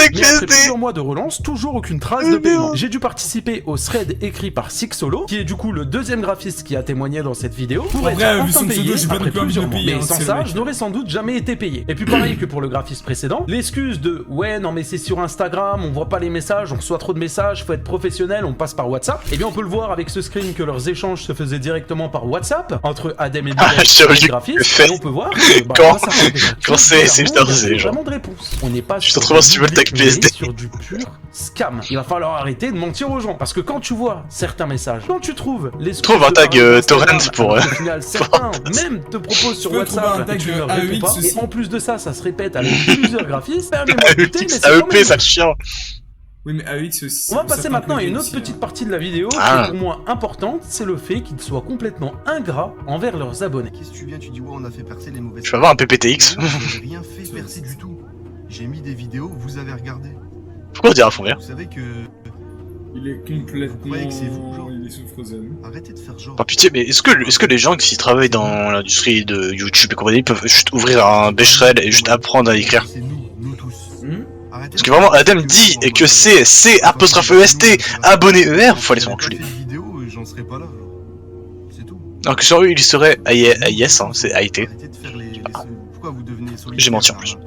plusieurs mois de relance, toujours aucune trace de paiement. J'ai dû participer au thread écrit par Six Solo, qui est du coup le 2e graphiste qui a témoigné dans cette vidéo, pour être enfin payé après plusieurs mois. Mais sans ça, je n'aurais sans doute jamais été payé. Et puis pareil que pour le graphiste précédent, l'excuse de ouais non mais c'est sur Instagram, on voit pas les messages, on reçoit trop de messages, faut être professionnel, on passe par WhatsApp. Et bien on peut le voir avec ce screen que leurs échanges se faisaient directement par WhatsApp entre Adem et Bilal et graphistes. Et on peut voir que quand c'est genre vraiment de réponse. On n'est pas sur du pur scam. Il va falloir arrêter de mentir aux gens parce que quand tu vois certains messages, quand tu trouves les trouve un tag torrent pour au final certains même te proposent sur WhatsApp que tu ne leur réponds pas. Et en plus de ça, ça se répète avec plusieurs graphistes. AEP, ça le chien. Oui, mais AEX aussi. On va passer maintenant à une autre petite partie de la vidéo qui est pour moi importante, c'est le fait qu'ils soient complètement ingrats envers leurs abonnés. Qu'est-ce que tu viens, tu dis ouais, on a fait percer les mauvaises. Je vais avoir un PPTX. J'ai rien fait percer du tout. J'ai mis des vidéos, vous avez regardé. Pourquoi on dirait à fond vert? Vous savez que. Il est complètement. Vous croyez que c'est vous, genre. Il est sous Frozen. Arrêtez de faire genre. Par pitié, mais est-ce que les gens qui travaillent dans l'industrie de YouTube et compagnie peuvent juste ouvrir un Becherel et juste apprendre à écrire? C'est nous tous. Parce que vraiment, Adem dit que c'est C''EST abonné ER, faut aller s'en enculer. J'en serais pas là. C'est tout. Alors que sur eux, il serait AIS, hein, c'est AIT. Pourquoi vous devenez J'ai menti en plus.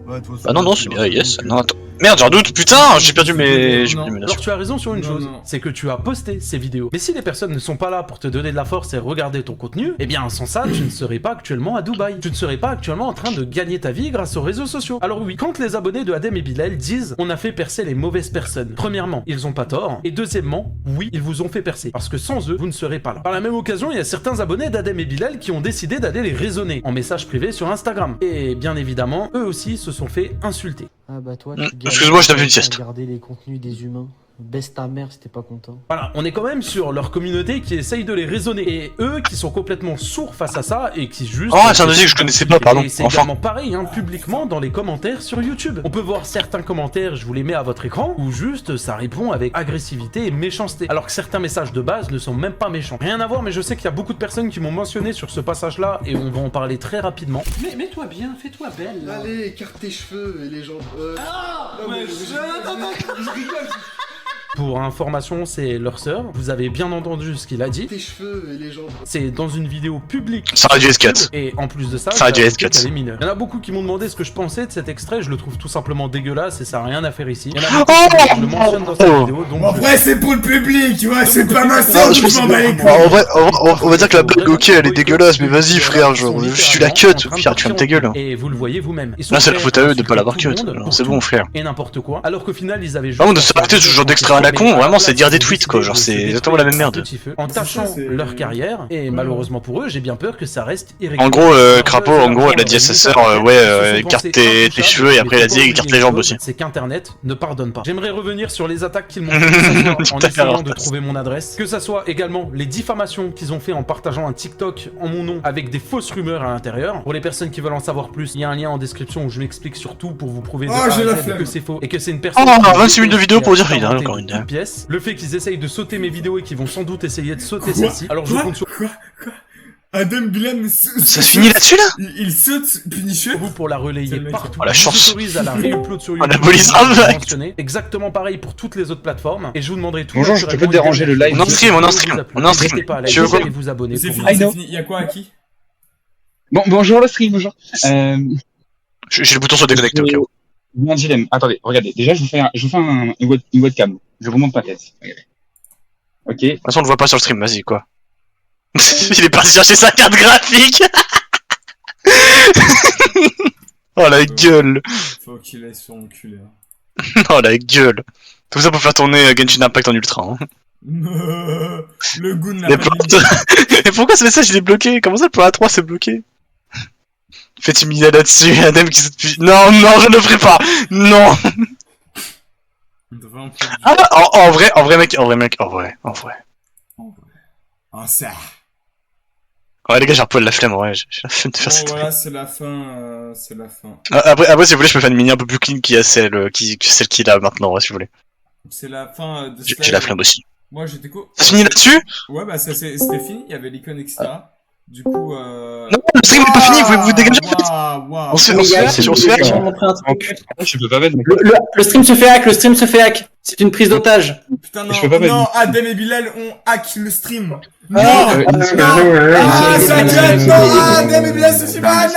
Bah non, c'est bien AIS. Non, attends. Merde, j'en doute, putain, j'ai perdu mes... Alors tu as raison sur une chose, c'est que tu as posté ces vidéos. Mais si les personnes ne sont pas là pour te donner de la force et regarder ton contenu, eh bien sans ça, tu ne serais pas actuellement à Dubaï. Tu ne serais pas actuellement en train de gagner ta vie grâce aux réseaux sociaux. Alors oui, quand les abonnés de Adem et Bilal disent « on a fait percer les mauvaises personnes », premièrement, ils ont pas tort, et deuxièmement, oui, ils vous ont fait percer, parce que sans eux, vous ne serez pas là. Par la même occasion, il y a certains abonnés d'Adem et Bilal qui ont décidé d'aller les raisonner en message privé sur Instagram. Et bien évidemment, eux aussi se sont fait insulter. Ah bah toi, excuse-moi, je t'avais une sieste. Regarder les contenus des humains. Baisse ta mère si t'es pas content. Voilà, on est quand même sur leur communauté qui essaye de les raisonner. Et eux qui sont complètement sourds face à ça et qui juste... Oh, c'est un dossier que je connaissais pas, pardon. Et c'est également pareil, hein, publiquement dans les commentaires sur YouTube. On peut voir certains commentaires, je vous les mets à votre écran, où juste ça répond avec agressivité et méchanceté. Alors que certains messages de base ne sont même pas méchants. Rien à voir, mais je sais qu'il y a beaucoup de personnes qui m'ont mentionné sur ce passage-là et on va en parler très rapidement. Mais mets-toi bien, fais-toi belle. Là. Allez, écarte tes cheveux et les jambes. Non, mais je rigole. Pour information, c'est leur sœur. Vous avez bien entendu ce qu'il a dit. Tes cheveux et les jambes. C'est dans une vidéo publique. Ça a dû être cut. Et en plus de ça, ça a dû être cut. Il y en a beaucoup qui m'ont demandé ce que je pensais de cet extrait. Je le trouve tout simplement dégueulasse et ça n'a rien à faire ici. Il y en a beaucoup qui je le mentionne dans cette vidéo. Donc en vrai, c'est pour le public, tu vois, c'est pas ma sœur, je m'en bats les couilles. En vrai, on va dire que la blague, ok, elle est dégueulasse, mais vas-y, frère, genre, tu la cut, Pierre, tu fermes ta gueule. Et vous le voyez vous-même. Là, c'est la faute à eux de pas l'avoir cut. C'est bon, frère. Et n'importe quoi. Alors qu'au final, ils avaient juste. Ah, on ne s'arrêter ce genre d'extrait à la con, vraiment, c'est dire des tweets, quoi. Genre, c'est exactement la même merde. En tâchant leur carrière, et malheureusement pour eux, j'ai bien peur que ça reste irrégulier. En gros, Crapaud, en gros, elle a dit à sa sœur, ouais, écarte tes cheveux, et après, elle a dit, écarte les jambes aussi. C'est qu'Internet ne pardonne pas. J'aimerais revenir sur les attaques qu'ils m'ont fait en essayant de trouver mon adresse. Que ça soit également les diffamations qu'ils ont fait en partageant un TikTok en mon nom avec des fausses rumeurs à l'intérieur. Pour les personnes qui veulent en savoir plus, il y a un lien en description où je m'explique surtout pour vous prouver que c'est faux et que c'est une personne. Oh, 26 minutes de vidéo pour dire, il a encore une pièce. Le fait qu'ils essayent de sauter mes vidéos et qu'ils vont sans doute essayer de sauter celle-ci. Alors je compte sur... Quoi Adem Bilal ça se finit là-dessus là. Il saute Punisher. Vous pour la relayer partout. Oh la chance. À la réupload sur YouTube. La police exactement pareil pour toutes les autres plateformes. Et je vous demanderai tout. Bonjour, je peux déranger le live. On en stream. Tu veux quoi et vous abonner. C'est fini. Il y a quoi à qui? Bon, bonjour le stream, bonjour. J'ai le bouton sur déconnecter au cas où. Un dilemme. Attendez, regardez. Déjà, je vous fais une webcam. Je vous montre ma tête. Regardez. Ok. De toute façon, on le voit pas sur le stream, vas-y, quoi. Il est parti chercher sa carte graphique. Oh la gueule. Faut qu'il aille son enculé. Oh la gueule. Tout ça pour faire tourner Genshin Impact en ultra. Hein. Le goût n'a pas Et pourquoi ce message il est bloqué? Comment ça le point A3 c'est bloqué? Faites une mise là-dessus, Adem qui se... Non, je ne le ferai pas. Non. Ah, en vrai mec. Ah ça. Ouais les gars, j'ai un peu de la flemme, ouais, j'ai la flemme de faire cette... Voilà, c'est la fin, Après si vous voulez, je peux faire une mini un peu plus clean qui a celle qu'il a maintenant, ouais, si vous voulez. C'est la fin de... J'ai la flemme aussi. Moi j'étais quoi? Ça se finit là-dessus? Ouais bah c'était fini, il y avait l'icône etc. Du coup Non, le stream n'est pas fini, vous pouvez vous dégager en fait. On se fait hack. Je peux pas mettre. Le stream se fait hack, c'est une prise d'otage. Putain non, Adem et Bilal ont hack le stream. Non, Adem et Bilal se fait hack.